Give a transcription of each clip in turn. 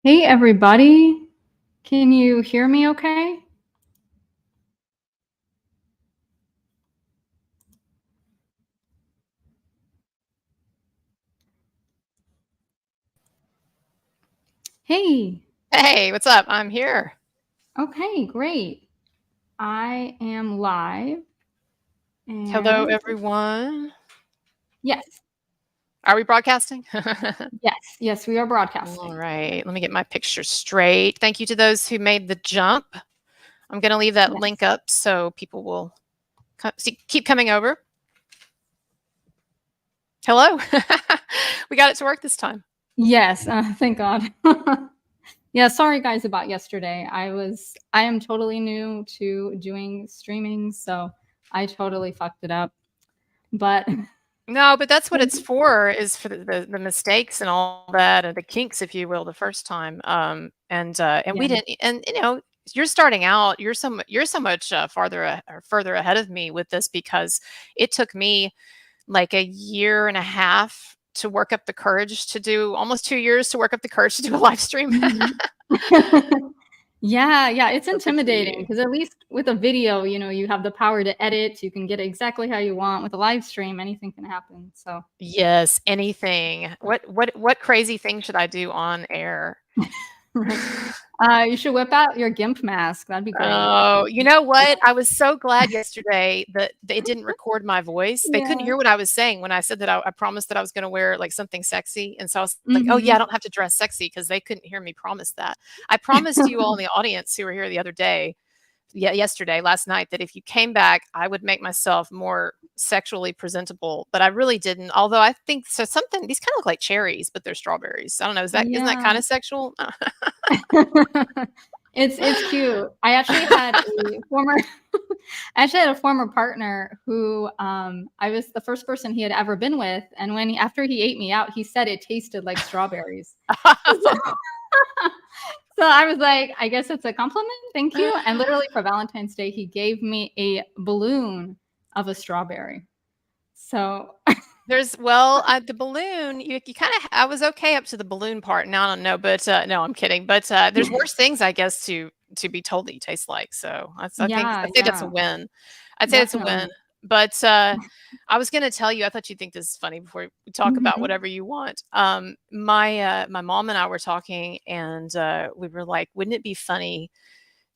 Hey everybody, can you hear me okay? Hey, Hey, what's up? I'm here. okay, great. I am live Hello, and everyone. yes, Are we broadcasting? yes, we are All broadcasting. right, let me get my picture straight. Thank you to those who made the jump. I'm going to leave that link Yes, up so people will keep coming over. Hello. We got it to work this time. yes, thank God. Yeah, sorry guys about yesterday. I am totally new to doing streaming, so I totally fucked it up. But No, but that's what it's for, is for the mistakes and all that, and the kinks, if you will, the first time. And we yeah, didn't, and you're starting out. You're so much or further ahead of me with this because it took me like a year and a half to work up the courage to do almost 2 years to work up the courage to do a live stream. mhm. Yeah, it's So good for intimidating you. because at least with a video, you have the power to edit, you can get it exactly how you want. With a live stream, anything can happen, so Yes, anything. What crazy thing should I do on air? right. You should whip out your GIMP mask, that'd be great. Oh, you know what? I was so glad yesterday that it didn't record my voice. They couldn't Yeah. hear what I was saying when I said that I promised that I was going to wear like something sexy. And so I was like, oh, yeah, I Mhm. don't have to dress sexy because they couldn't hear me promise that. I promised you all in the audience who were here the other day, yesterday, last night, that if you came back, I would make myself more sexually presentable. But I really didn't. Although I think so, something these kind of look like cherries, but they're strawberries. I don't know. Isn't that Yeah. kind of sexual? It's cute. I actually had a former I actually had a former partner who, I was the first person he had ever been with, and after he ate me out, he said it tasted like strawberries. So I was like, "I guess it's a compliment, thank you." And literally for Valentine's Day, he gave me a balloon of a strawberry. So The balloon, you kind of, I was okay up to the balloon part. Now I don't know, but no, I'm kidding. But there's worse things, I guess, to be told that you taste like. So yeah, I'd say that's a yeah, win. I'd say it's a win. definitely. But I was going to tell you, I thought you'd think this is funny before we talk about Mhm. whatever you want. My mom and I were talking, and we were like, wouldn't it be funny?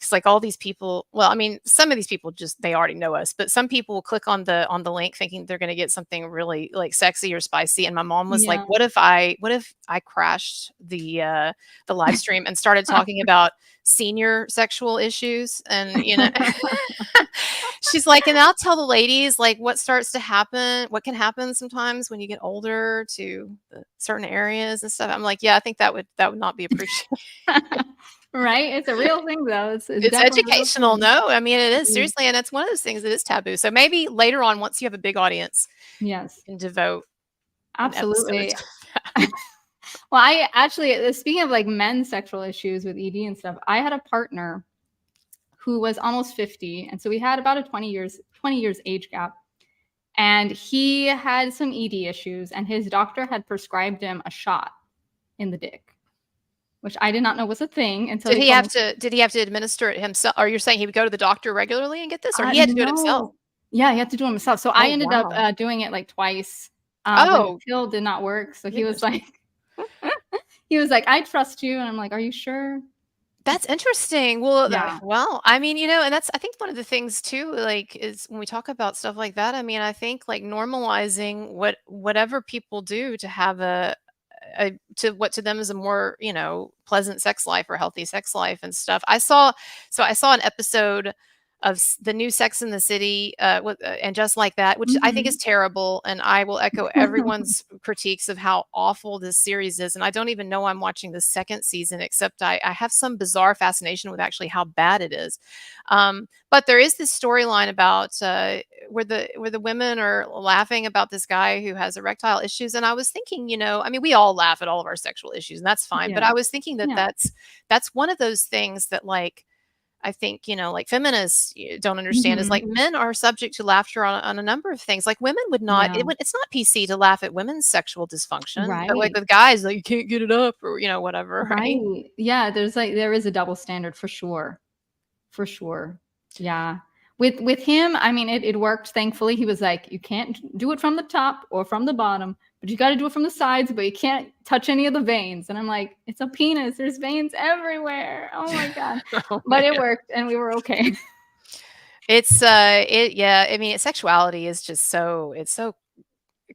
It's like all these people, well, I mean, some of these people just they already know us, but some people will click on the link thinking they're going to get something really like sexy or spicy. And my mom was like, Yeah. what if I crashed the live stream and started talking about senior sexual issues? And she's like, and I'll tell the ladies like what starts to happen, what can happen sometimes when you get older to certain areas and stuff. I'm like, yeah, I think that would not be appreciated. Right? It's a real thing, though. It's It's definitely a real educational, thing. no, I mean, it is, Mm, seriously, and it's one of those things that is taboo, so maybe later on, once you have a big audience, you yes, can devote an episode absolutely. to Well, I actually speaking of, like, men's sexual issues with ED and stuff, I had a partner who was almost 50, and so we had about a 20 years age gap, and he had some ED issues, and his doctor had prescribed him a shot in the dick, which I did not know was a thing until he told me. did he have to administer it himself, or you're saying he would go to the doctor regularly and get this, or he had to do it himself? No. Yeah, he had to do it himself. So I Oh, ended up, wow. doing it, like, twice, when the Oh, pill did not work, so he was goodness. like he was like, "I trust you," and I'm like, "Are you sure?" That's interesting. Well, Yeah, I mean, and that's I think one of the things too, like, is when we talk about stuff like that, I mean, I think like normalizing whatever people do to have to what to them is a more, pleasant sex life or healthy sex life and stuff. I saw an episode of the new Sex in the City, and Just Like That, which I think is mhm. terrible. And I will echo everyone's critiques of how awful this series is. And I don't even know I'm watching the second season, except I have some bizarre fascination with actually how bad it is. But there is this storyline about where the women are laughing about this guy who has erectile issues, and I was thinking, I mean, we all laugh at all of our sexual issues, and that's fine. But Yeah, I was thinking that yeah, that's one of those things that, like, I think, like feminists don't understand is Mhm. like men are subject to laughter on a number of things. Like women would not, Yeah. it's not PC to laugh at women's sexual dysfunction, but like Right. with guys, like you can't get it up or, whatever, right? Right. Yeah, there is a double standard for sure. For sure. Yeah. With him, I mean, it worked, thankfully. He was like, "You can't do it from the top or from the bottom, but you gotta do it from the sides, but you can't touch any of the veins." And I'm like, "It's a penis. There's veins everywhere. Oh my god." Oh But it man. worked and we were okay. Yeah, I mean, sexuality is just it's so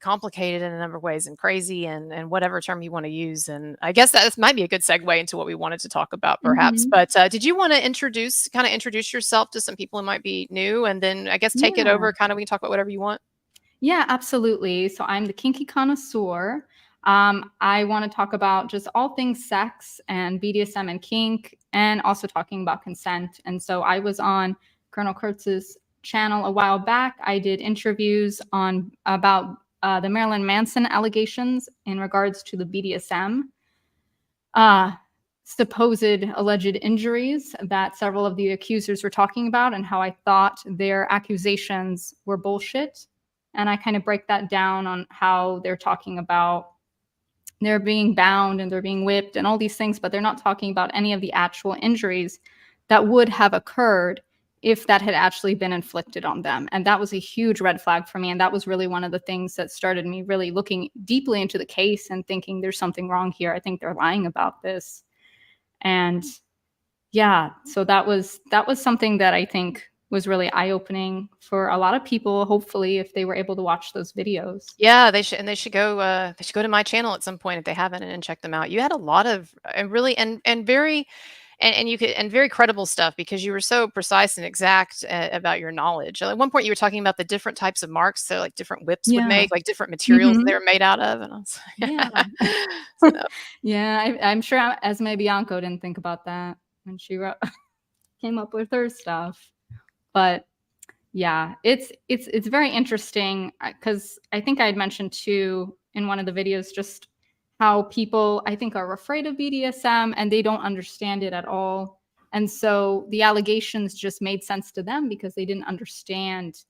complicated in a number of ways and crazy and whatever term you want to use. And I guess that this might be a good segue into what we wanted to talk about perhaps. Mhm. But did you want to introduce yourself to some people who might be new and then I guess take it Yeah. over kind of we can talk about whatever you want? Yeah, absolutely. So I'm the kinky connoisseur. I want to talk about just all things sex and BDSM and kink, and also talking about consent. And so I was on Colonel Kurtz's channel a while back. I did interviews on about the Marilyn Manson allegations in regards to the BDSM. Uh, Supposed alleged injuries that several of the accusers were talking about, and how I thought their accusations were bullshit. And I kind of break that down on how they're talking about they're being bound and they're being whipped and all these things, but they're not talking about any of the actual injuries that would have occurred if that had actually been inflicted on them. And that was a huge red flag for me. And that was really one of the things that started me really looking deeply into the case and thinking there's something wrong here. I think they're lying about this. And yeah, so that was something that I think was really eye-opening for a lot of people, hopefully, if they were able to watch those videos. Yeah, they should go to my channel at some point if they haven't and check them out. You had a lot of and really and very and you could and very credible stuff because you were so precise and exact about your knowledge. At one point you were talking about the different types of marks, so like different whips would Yeah. make, like different materials they Mhm. were made out of, and I was Yeah. like, so Yeah, I'm sure Esme Bianco didn't think about that when she wrote came up with her stuff. But yeah, it's very interesting because I think I had mentioned too in one of the videos just how people I think are afraid of BDSM and they don't understand it at all. And so the allegations just made sense to them because they didn't understand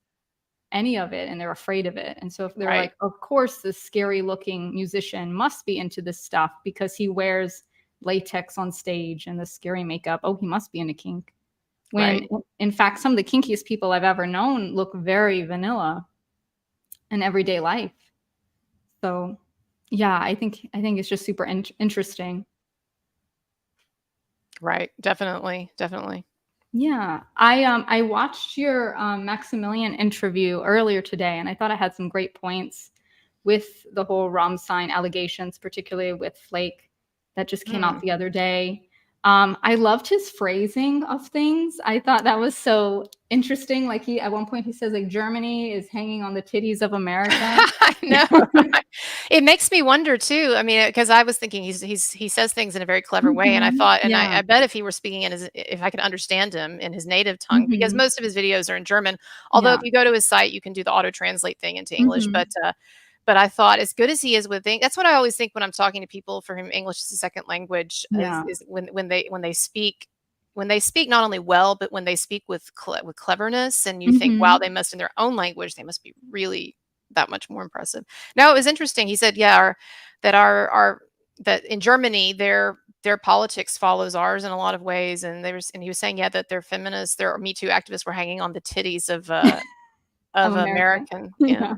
any of it and they're afraid of it. And so if they're right, like, of course, this scary looking musician must be into this stuff because he wears latex on stage and the scary makeup. Oh, he must be into kink. When right. in fact, some of the kinkiest people I've ever known look very vanilla in everyday life. So yeah, I think it's just super interesting. Right, definitely, definitely. Yeah, I watched your Maximilian interview earlier today, and I thought I had some great points with the whole Rammstein allegations, particularly with Flake, that just came out Mm. the other day. I loved his phrasing of things. I thought that was so interesting. Like he at one point he says like Germany is hanging on the titties of America. I know. It makes me wonder too. I mean, because I was thinking he says things in a very clever way, and I Mhm. thought, and Yeah. I bet if he were speaking in his, if I could understand him in his native tongue, because Mhm. most of his videos are in German. Although if Yeah. you go to his site, you can do the auto translate thing into English. Mhm. But I thought, as good as he is with that's what I always think when I'm talking to people for whom English is a second language, Yeah. is when they speak not only well, but when they speak with with cleverness, and you think, wow, Mhm. they must in their own language, they must be really that much more impressive. No, it was interesting. He said, yeah, our that in Germany their politics follows ours in a lot of ways, and he was saying, yeah, that their feminists, their Me Too activists were hanging on the titties Of of America. American, yeah, Yeah.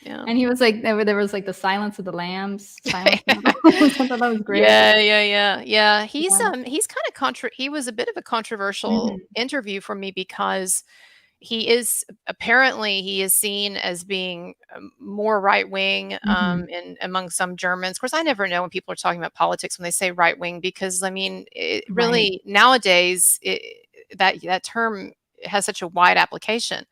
yeah. And he was like there was like the Silence of the Lambs, Silence of the Lambs. I thought that was great. Yeah. Yeah. He's kind of he was a bit of a controversial Mhm. interview for me because he is apparently he is seen as being more right wing Mhm. in among some Germans. Of course, I never know when people are talking about politics when they say right wing because I mean, it Right. really nowadays that term has such a wide application.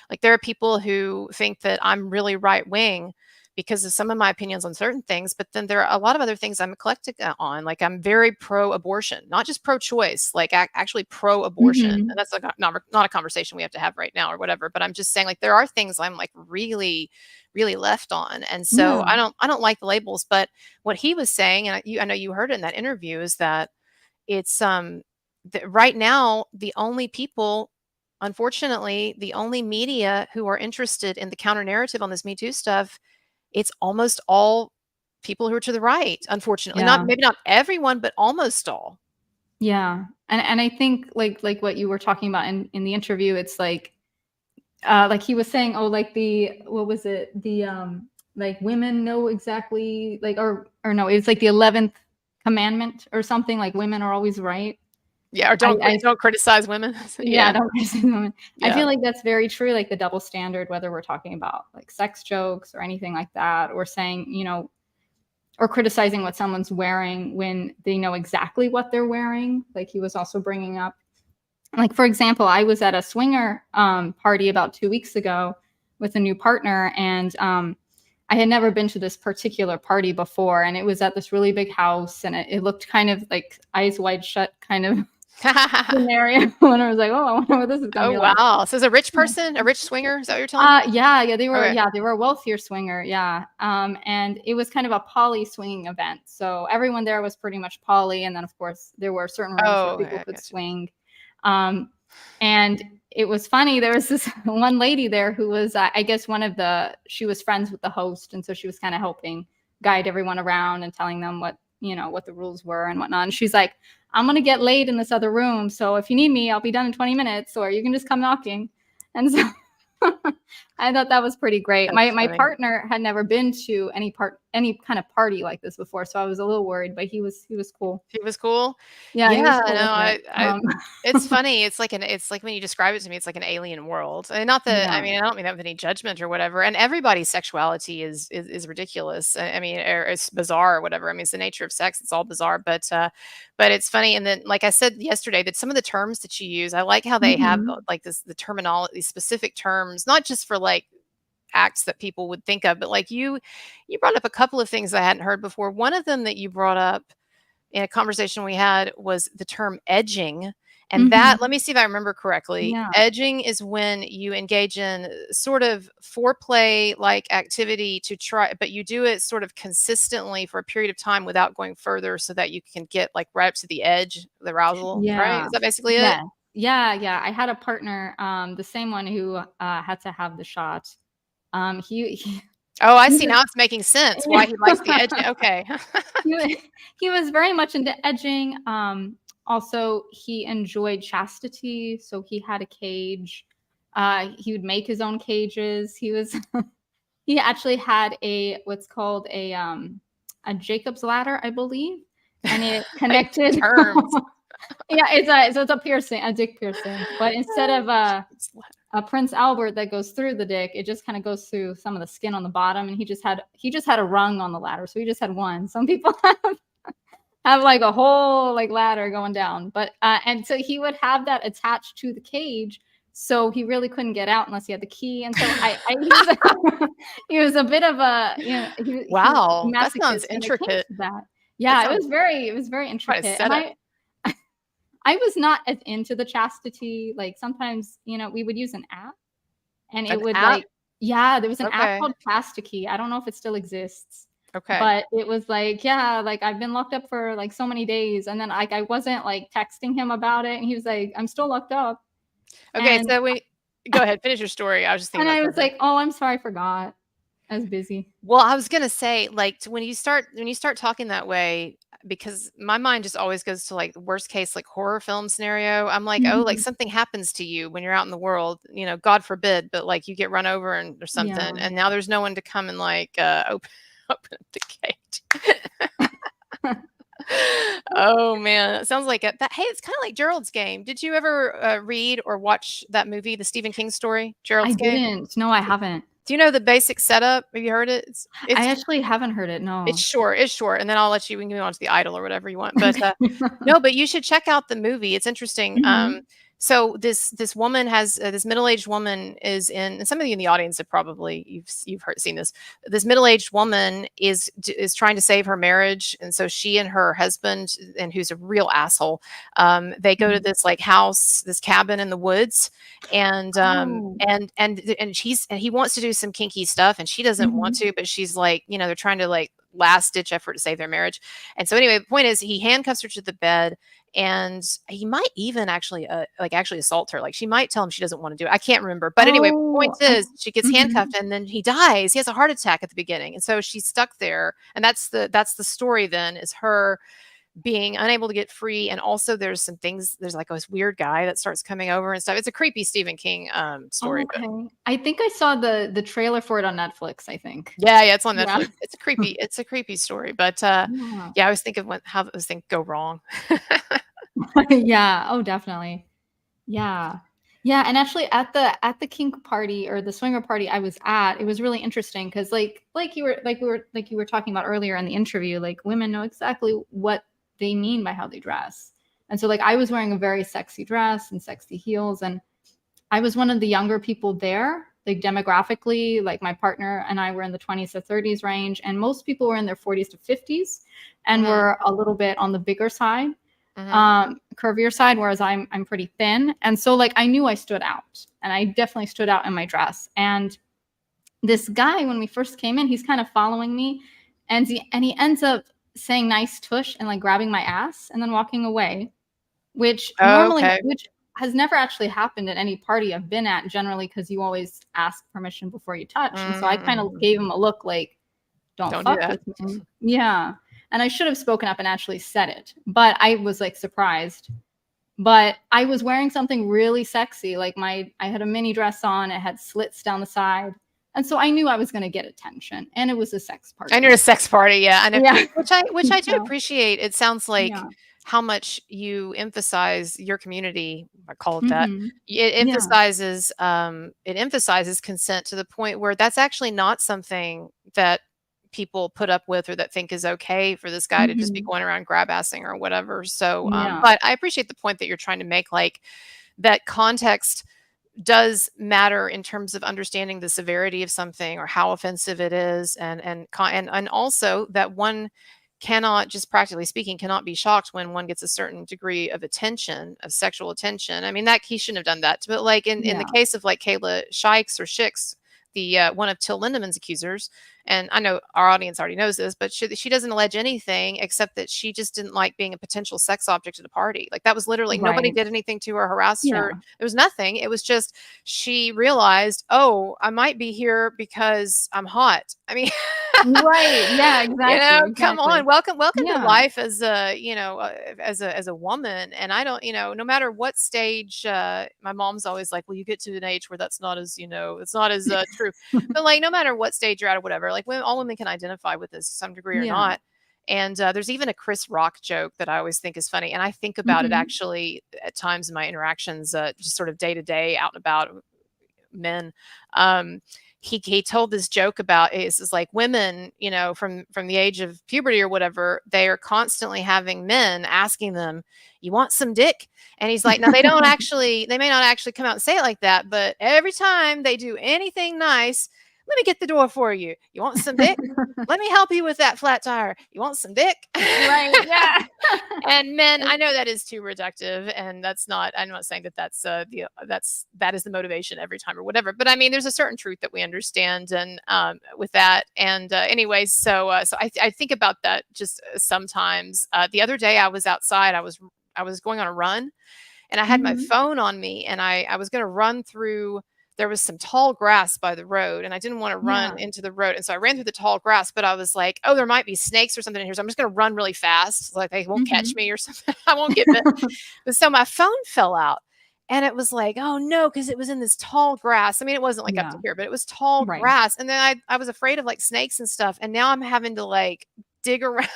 Like there are people who think that I'm really right wing because of some of my opinions on certain things, but then there are a lot of other things I'm eclectic on. Like I'm very pro-abortion, not just pro-choice, like actually pro-abortion. And Mhm. that's like not a conversation we have to have right now or whatever. But I'm just saying, like there are things I'm like really, really left on, and so Yeah. I don't like the labels. But what he was saying, and I know you heard it in that interview, is that it's right now, the only people, unfortunately, the only media who are interested in the counter narrative on this Me Too stuff, it's almost all people who are to the right, unfortunately. Not Yeah. maybe not everyone, but almost all. Yeah. And I think like what you were talking about in the interview, it's like he was saying, oh, like the what was it? The like women know exactly like or no, it's like the 11th commandment or something, like women are always right. Yeah, or I don't criticize women. Yeah, Yeah, don't criticize women. I yeah. feel like that's very true, like the double standard, whether we're talking about like sex jokes or anything like that, or saying, or criticizing what someone's wearing when they know exactly what they're wearing. Like he was also bringing up, like for example, I was at a swinger party about 2 weeks ago with a new partner, and I had never been to this particular party before, and it was at this really big house, and it looked kind of like Eyes Wide Shut kind of scenario. And I was like, oh, I wonder what this is gonna Oh, be like. wow. So, as a rich person, a rich swinger, is that what you're telling me? Yeah, Okay. they were a wealthier swinger, yeah. And it was kind of a poly swinging event. So everyone there was pretty much poly, and then of course there were certain rooms where Oh, people okay, I could gotcha. swing. Um, and it was funny. There was this one lady there who was, I guess, she was friends with the host, and so she was kind of helping guide everyone around and telling them what the rules were and whatnot. And she's like, "I'm gonna get laid in this other room, so if you need me, I'll be done in 20 minutes, or you can just come knocking." And so I thought that was pretty great. My That's my funny. partner had never been to any kind of party like this before, so I was a little worried, but he was cool. He was cool? Yeah, he was Yeah, cool no, with it. it's funny, it's like when you describe it to me, it's like an alien world, and not that I Yeah. mean, I don't mean that with any judgment or whatever, and everybody's sexuality is ridiculous, I mean, or it's bizarre or whatever, I mean, it's the nature of sex, it's all bizarre, but it's funny, and then, like I said yesterday, that some of the terms that you use, I like how they have, Mhm. like, the terminology, these specific terms, not just for, like, acts that people would think of, but, like, you brought up a couple of things I hadn't heard before. One of them that you brought up in a conversation we had was the term edging. And that, let Mhm. me see if I remember correctly. Yeah. Edging is when you engage in sort of foreplay like activity to try, but you do it sort of consistently for a period of time without going further so that you can get like right up to the edge, the arousal, right? Yeah. Is that basically it? Yeah. Yeah. I had a partner, the same one who had to have the shot. He Oh, I he see. was Now it's making sense why yeah. he likes the edge. Okay. he, wa- he was very much into edging. Also, he enjoyed chastity, so he had a cage. He would make his own cages. He actually had a what's called a Jacob's ladder, I believe, and it Like connected. terms. Yeah, it's a piercing, a dick piercing, but instead of a Prince Albert that goes through the dick, it just kind of goes through some of the skin on the bottom, and he just had a rung on the ladder, so he just had one. Some people have like a whole like ladder going down, but and so he would have that attached to the cage, so he really couldn't get out unless he had the key. And so I he was he was a bit of a he was a Wow, that sounds masochist when it came intricate. to that. That Yeah, sounds it was very quite a intricate, and setup. I was not as into the chastity. Like sometimes, we would use an app and it An would app? like, yeah, there was an app Okay. called Chastity. I don't know if it still exists, Okay. but it was like, yeah, like I've been locked up for like so many days. And then like I wasn't like texting him about it. And he was like, I'm still locked up. Okay, And so we go ahead, finish your story. I was just thinking and about I was something. like, oh, I'm sorry, I forgot. I was busy. Well, I was gonna say, like, when you start talking that way, because my mind just always goes to like the worst case, like horror film scenario. I'm like, oh, like Mhm. something happens to you when you're out in the world, God forbid, but like you get run over and or something, Yeah. and now there's no one to come and like open open up the gate. Oh man, it sounds like that. Hey, it's kind of like Gerald's Game. Did you ever read or watch that movie, the Stephen King story, I Gerald's Game? didn't. No, I haven't. Do you know the basic setup? Have you heard it? I It's actually haven't heard it. it's No. short, it's short, and then I'll let you we can move on to The Idol or whatever you want, but, Okay. no, but you should check out the movie, it's interesting, Mhm. so this woman has this middle-aged woman is in and some of you in the audience have probably you've heard seen this. This middle-aged woman is trying to save her marriage, and so she and her husband, and who's a real asshole, they go to Mhm. this, like, house, this cabin in the woods, and, Oh. and he wants to do some kinky stuff, and she doesn't want Mhm. to, but she's like, they're trying to, like, last ditch effort to save their marriage. And so anyway, the point is he handcuffs her to the bed, and he might even actually actually assault her. Like she might tell him she doesn't want to do it. I can't remember. But anyway, point Oh, is she gets mhm. handcuffed and then he dies. He has a heart attack at the beginning. And so she's stuck there. And that's the story then, is her being unable to get free. And also there's some things, there's like this weird guy that starts coming over and stuff. It's a creepy Stephen King story, but Okay. I think I saw the trailer for it on Netflix, I think. yeah, it's on Yeah. Netflix. It's a creepy story. But Yeah. yeah, I was thinking how those things go wrong. Yeah. Oh, definitely. Yeah. Yeah, and actually at the kink party or the swinger party I was at, it was really interesting because like you were talking about earlier in the interview, like women know exactly what they mean by how they dress. And so like I was wearing a very sexy dress and sexy heels, and I was one of the younger people there, like demographically, like my partner and I were in the 20s to 30s range, and most people were in their 40s to 50s and Mhm, were a little bit on the bigger side, mhm. curvier side, whereas I'm pretty thin. And so like I knew I stood out, and I definitely stood out in my dress. And this guy, when we first came in, he's kind of following me, and he ends up saying nice tush and like grabbing my ass and then walking away, which Oh, normally okay. which has never actually happened at any party I've been at, generally, because you always ask permission before you touch. And so I kind of Mhm. gave him a look like, don't Don't do fuck that. with me. Yeah. And I should have spoken up and actually said it, but I was like surprised. But I was wearing something really sexy. Like I had a mini dress on, it had slits down the side. And so I knew I was going to get attention, and it was a sex And you're party. a sex party, yeah, I know. Yeah. Which I do Yeah. appreciate. It sounds like Yeah. how much you emphasize your community, I call it that. Hmm. Yeah. It emphasizes consent to the point where that's actually not something that people put up with or that think is okay for this guy to just be Hmm. going around grab assing or whatever. So, Yeah. but I appreciate the point that you're trying to make, like, that context does matter in terms of understanding the severity of something or how offensive it is, and also that one cannot, just practically speaking, cannot be shocked when one gets a certain degree of attention, of sexual attention. I mean, that he shouldn't have done that, but like in the Yeah. case of like Kayla Shikes or Shix, the one of Till Lindemann's accusers, and I know our audience already knows this, but she doesn't allege anything except that she just didn't like being a potential sex object at a party. Like that was literally, nobody Right. did anything to her, harassed her. Yeah. There was nothing. It was just she realized, oh, I might be here because I'm hot. I mean, Right. Yeah, exactly. come on, Exactly. welcome to Yeah. life as a, as a woman. And I don't, no matter what stage, my mom's always like, well, you get to an age where that's not as, it's not as true. But like, no matter what stage you're at or whatever, like all women can identify with this to some degree or Yeah. not. And there's even a Chris Rock joke that I always think is funny, and I think about it Mhm. actually at times in my interactions, just sort of day to day, out and about, men. Um, he told this joke about, it's like women, from the age of puberty or whatever, they are constantly having men asking them, "You want some dick?" And he's like, "Now they may not actually come out and say it like that, but every time they do anything nice, let me get the door for you. You want some dick? Let me help you with that flat tire. You want some dick?" Right. Yeah. And men, I know that is too reductive, and I'm not saying that that is the motivation every time or whatever. But I mean, there's a certain truth that we understand, and with that, and anyways, so I think about that just sometimes. The other day, I was outside. I was going on a run, and I had my Mhm. phone on me, and I was going to run through. There was some tall grass by the road, and I didn't want to run Yeah. into the road, and so I ran through the tall grass. But I was like, "Oh, there might be snakes or something in here, so I'm just going to run really fast, like they won't catch Mhm. me or something. I won't get bit." But so my phone fell out, and it was like, "Oh no," because it was in this tall grass. I mean, it wasn't like up to Yeah. here, but it was tall Right. grass, and then I was afraid of like snakes and stuff, and now I'm having to like dig around.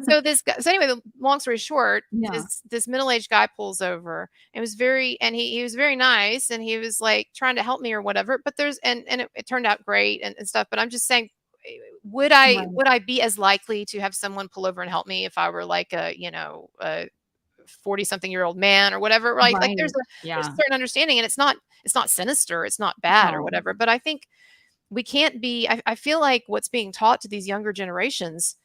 So this guy, so anyway, the long story short, Yeah. this middle-aged guy pulls over and was he was very nice, and he was like trying to help me or whatever. But it turned out great and stuff. But I'm just saying, Right. would I be as likely to have someone pull over and help me if I were like a 40 something year old man or whatever, right? Like Right. there's a Yeah. certain understanding, and it's not sinister, it's not bad or No. whatever. But I think we can't be, I feel like what's being taught to these younger generations,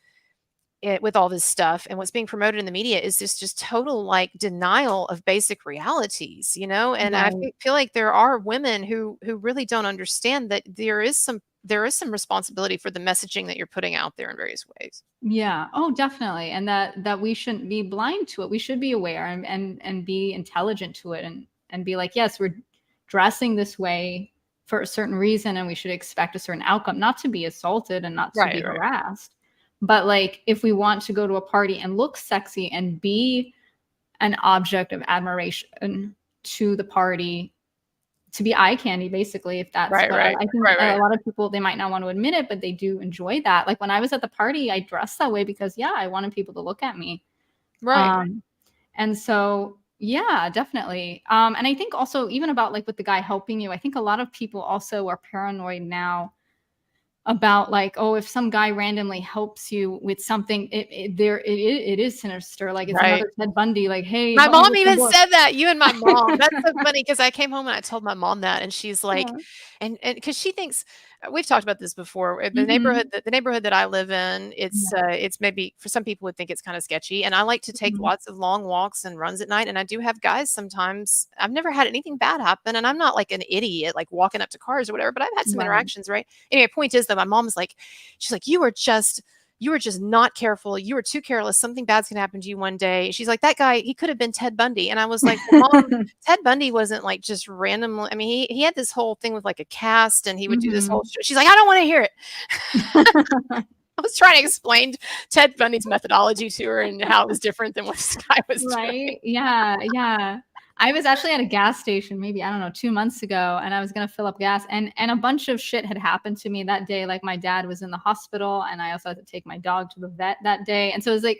with all this stuff and what's being promoted in the media, is this just total like denial of basic realities. And I Right. feel like there are women who really don't understand that there is some there is some responsibility for the messaging that you're putting out there in various ways. Yeah. Oh, definitely. And that we shouldn't be blind to it. We should be aware and be intelligent to it and be like, yes, we're dressing this way for a certain reason and we should expect a certain outcome, not to be assaulted and not to be Right, right. harassed. But like if we want to go to a party and look sexy and be an object of admiration to the party, to be eye candy, basically, if that's Right, what right. I think Right, a right. lot of people, they might not want to admit it, but they do enjoy that. Like when I was at the party, I dressed that way because yeah, I wanted people to look at me. Right. Um, and so yeah, definitely. And I think also even about like with the guy helping you, I think a lot of people also are paranoid now about like, oh, if some guy randomly helps you with something, it is sinister. Like it's Right. another Ted Bundy. Like, hey, My help me mom with some even book. said that, you and my mom. That's so funny because I came home and I told my mom that, and she's like, Yeah. and because she thinks we've talked about this before. The Hmm. neighborhood that I live in, Yeah. it's maybe for some people would think it's kind of sketchy. And I like to take Mhm. lots of long walks and runs at night. And I do have guys sometimes. I've never had anything bad happen, and I'm not like an idiot like walking up to cars or whatever. But I've had some Right. interactions, right? Anyway, point is though, my mom's like, she's like, you were just not careful. You were too careless. Something bad's gonna happen to you one day. She's like, that guy, he could have been Ted Bundy. And I was like, well, Mom, Ted Bundy wasn't like just randomly. I mean, he had this whole thing with like a cast and he would do this whole Mhm. show. She's like, I don't want to hear it. I was trying to explain Ted Bundy's methodology to her and how it was different than what this guy was doing. Right? Yeah, yeah. I was actually at a gas station maybe, I don't know, 2 months ago, and I was gonna fill up gas, and a bunch of shit had happened to me that day, like, my dad was in the hospital, and I also had to take my dog to the vet that day, and so it was like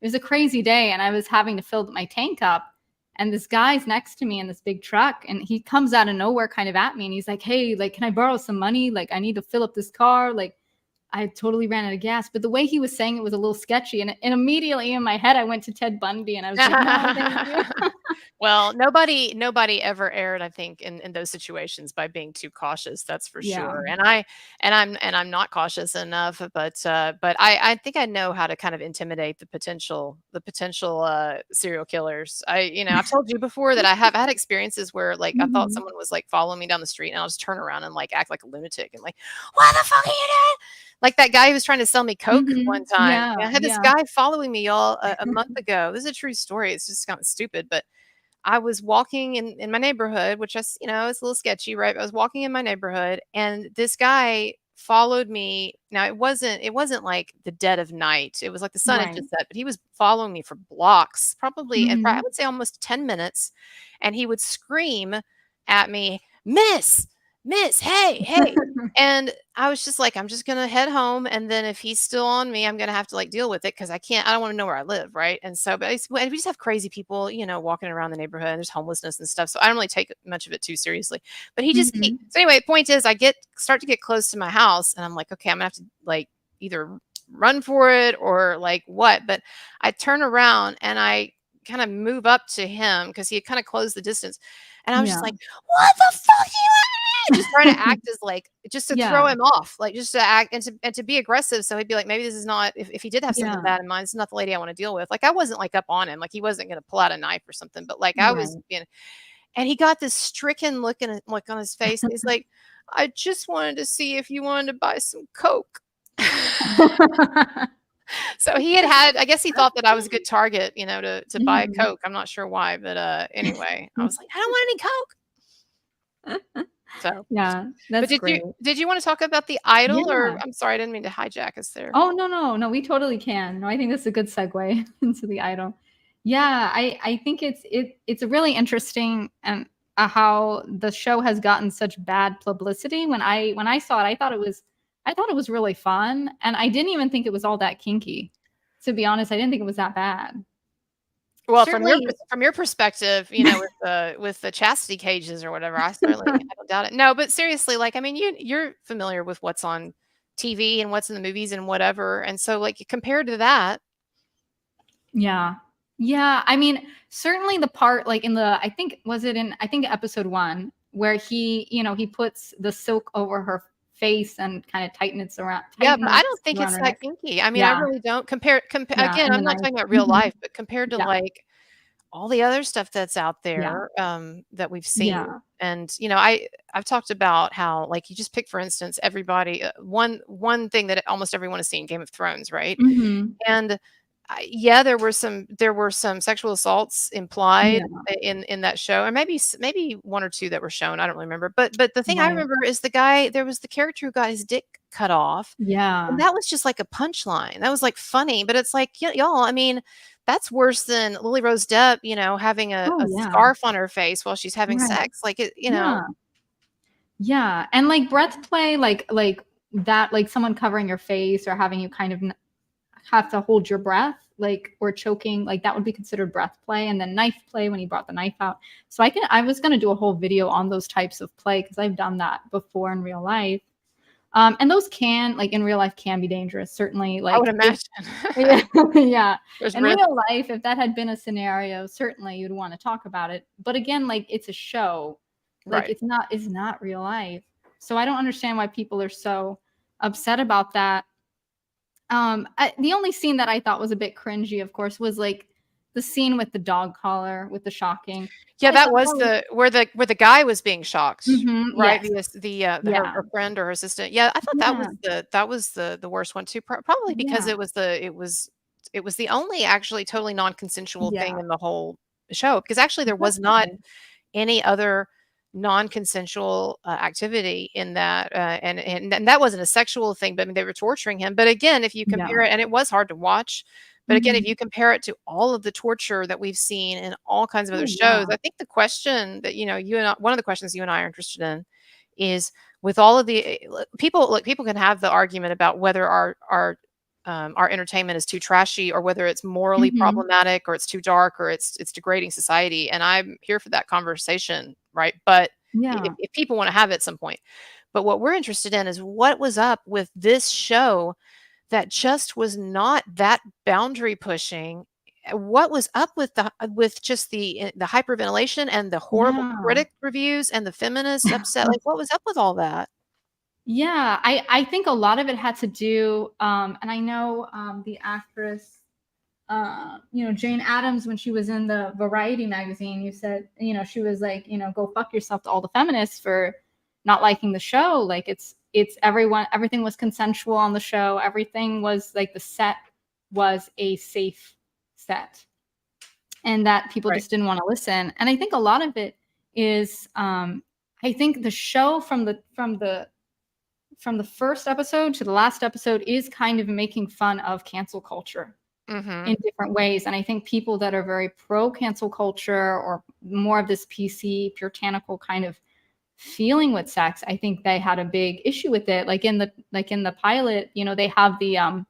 it was a crazy day, and I was having to fill my tank up, and this guy's next to me in this big truck, and he comes out of nowhere kind of at me, and he's like, "Hey, like, can I borrow some money? Like, I need to fill up this car." Like, I totally ran out of gas, but the way he was saying it was a little sketchy, and immediately in my head, I went to Ted Bundy, and I was like, "No, thank you." Well, nobody ever erred, I think, in those situations by being too cautious. That's for Yeah. sure. And I'm not cautious enough, but I think I know how to kind of intimidate the potential serial killers. I've told you before that I have had experiences where like I thought Mhm. someone was like following me down the street, and I'll just turn around and like act like a lunatic and like, what the fuck are you doing? Like that guy who was trying to sell me Coke one Mhm. time. Yeah, I had this yeah. guy following me, y'all, a month ago. This is a true story. It's just kind of stupid, but I was walking in my neighborhood, which it's a little sketchy, right? But I was walking in my neighborhood, and this guy followed me. Now it wasn't like the dead of night. It was like the sun had Right. just set, but he was following me for blocks, probably, and I Mhm. would say almost 10 minutes, and he would scream at me, "Miss, Miss, hey, hey!" And I was just like, I'm just gonna head home, and then if he's still on me, I'm gonna have to like deal with it because I can't. I don't want to know where I live, right? And so, but we just have crazy people, walking around the neighborhood. And there's homelessness and stuff, so I don't really take much of it too seriously. But Mhm. so anyway. The point is, I start to get close to my house, and I'm like, okay, I'm gonna have to like either run for it or like what. But I turn around and I kind of move up to him because he had kind of closed the distance, and I was just Yeah. like, what the fuck do you just trying to act as like just to throw Yeah. him off, like just to act and to be aggressive. So he'd be like, maybe this is not if he did have something Yeah. bad in mind, this is not the lady I want to deal with. Like I wasn't like up on him, like he wasn't gonna pull out a knife or something, but like I was Right. being and he got this stricken look on his face. And he's like, I just wanted to see if you wanted to buy some Coke. So I guess he thought that I was a good target, to buy a Mhm. Coke. I'm not sure why, but anyway, I was like, I don't want any Coke. So Yeah, but that's did you great. did you wanna talk about the idol, or Yeah. I'm sorry, I didn't mean to hijack us there. Oh, no, no, no, we totally can. No, I think that's a good segue into the idol. Yeah, I think it's really interesting and, how the show has gotten such bad publicity. When I saw it, I thought it was really fun, and I didn't even think it was all that kinky. To be honest, I didn't think it was that bad. Well, Certainly. from your perspective, with the chastity cages or whatever, I don't doubt it. No, but seriously, like, I mean, you're familiar with what's on TV and what's in the movies and whatever, and so, like, compared to that. Yeah. Yeah, I mean, certainly the part, like, in the I think episode 1 where he puts the silk over her face and kinda Yeah, but I don't tightens think around it's her that neck. kinky. I mean, I Yeah, really don't. yeah, Again, and the I'm not knife. talking about real Mhm. life, but compared to, Yeah. like, all the other stuff that's out Yeah. there, that we've seen. Yeah. And, I've talked about how, like, you just pick, for instance, everybody, one thing that almost everyone has seen, Game of Thrones, right? Mhm. And, yeah, there were some sexual assaults implied Yeah. in that show, and maybe 1 or 2 that were shown, I don't really remember, but the thing I Right. remember is there was the character who got his dick cut off, and Yeah. that was just like a punchline. That was, like, funny, but it's like, y'all, I mean, that's worse than Lily Rose Depp, having a Oh, yeah. scarf on her face while she's having Right. sex, like, Yeah. Yeah, and, like, breath play, like that, like, someone covering your face or having you kind of have to hold your breath, like, or choking, like, that would be considered breath play, and then knife play when he brought the knife out. So I was gonna do a whole video on those types of play because 'cause I've done that before in real life. And those can, like, in real life can be dangerous, certainly, I would like, if imagine. yeah, yeah. There's In risk. real life, if that had been a scenario, certainly you'd wanna talk about it. But again, like, it's a show. Like, Right. it's not real life. So I don't understand why people are so upset about that. The only scene that I thought was a bit cringy, of course, was, like, the scene with the dog collar, with the shocking. Yeah, I that thought was that was where the guy was being shocked, mhm, right? yes. The Yeah. her friend or her assistant. Yeah, I thought Yeah. that was the worst one too, probably because Yeah. it was the only actually totally non-consensual thing Yeah. in the whole show, because actually there was not Definitely. any other non-consensual, activity in that, and that wasn't a sexual thing, but, I mean, they were torturing him, but again, if you Yeah. compare it, and it was hard to watch, but again, if Mhm. you compare it to all of the torture that we've seen in all kinds of other Oh, shows, yeah. I think the question that, you and I one of the questions you and I are interested in is, with all of the people can have the argument about whether our entertainment is too trashy, or whether it's morally Mhm. problematic, or it's too dark, or it's degrading society, and I'm here for that conversation, right? But Yeah. if people want to have it at some point. But what we're interested in is what was up with this show that just was not that boundary pushing. What was up with with just the hyperventilation and the horrible Yeah. critic reviews and the feminists upset? Like, what was up with all that? Yeah, I think a lot of it had to do, and I know, the actress, Jane Addams, when she was in the Variety magazine, you said, she was like, "Go fuck yourself" to all the feminists for not liking the show. Like, everything was consensual on the show. Everything was like the set was a safe set, and that people Right. just didn't want to listen. And I think a lot of it is, I think the show from the first episode to the last episode is kind of making fun of cancel culture Mhm. in different ways. And I think people that are very pro cancel culture or more of this PC puritanical kind of feeling with sex, I think they had a big issue with it. Like in the pilot, they have the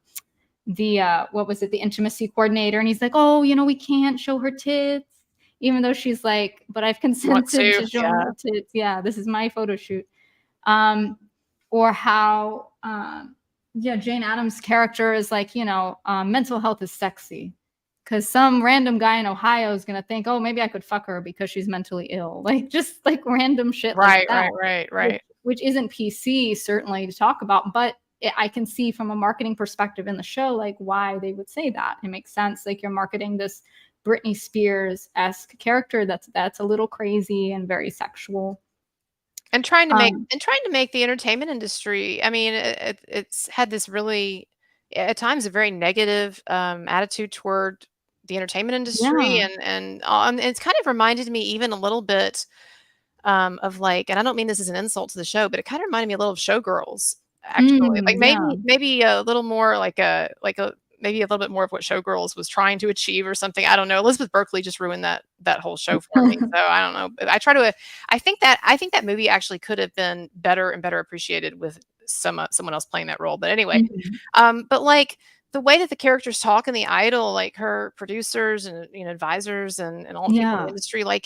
what was it, the intimacy coordinator, and he's like, "Oh, we can't show her tits." Even though she's like, "But I've Want consented to? to showing Yeah. her tits. Yeah, this is my photo shoot." Um, or how, yeah, Jane Addams' character is like, mental health is sexy. Because some random guy in Ohio is going to think, oh, maybe I could fuck her because she's mentally ill. Like, just like random shit like Right, that, right, right, which, right. which isn't PC, certainly, to talk about. But I can see from a marketing perspective in the show, like, why they would say that. It makes sense. Like, you're marketing this Britney Spears-esque character that's a little crazy and very sexual. And trying to make Um, the entertainment industry, I mean, it's had this really, at times, a very negative, attitude toward the entertainment industry, yeah. and it's kind of reminded me even a little bit, of, like, and I don't mean this as an insult to the show, but it kinda reminded me a little of Showgirls, actually. Like, Yeah. maybe a little more like a maybe a little bit more of what Showgirls was trying to achieve or something, I don't know. Elizabeth Berkley just ruined that whole show for me, so I don't know. But I think that movie actually could have been better and better appreciated with someone else playing that role, but anyway. Mhm. But, like, the way that the characters talk in The Idol, like, her producers and, advisors and all the people in the Yeah. industry, like,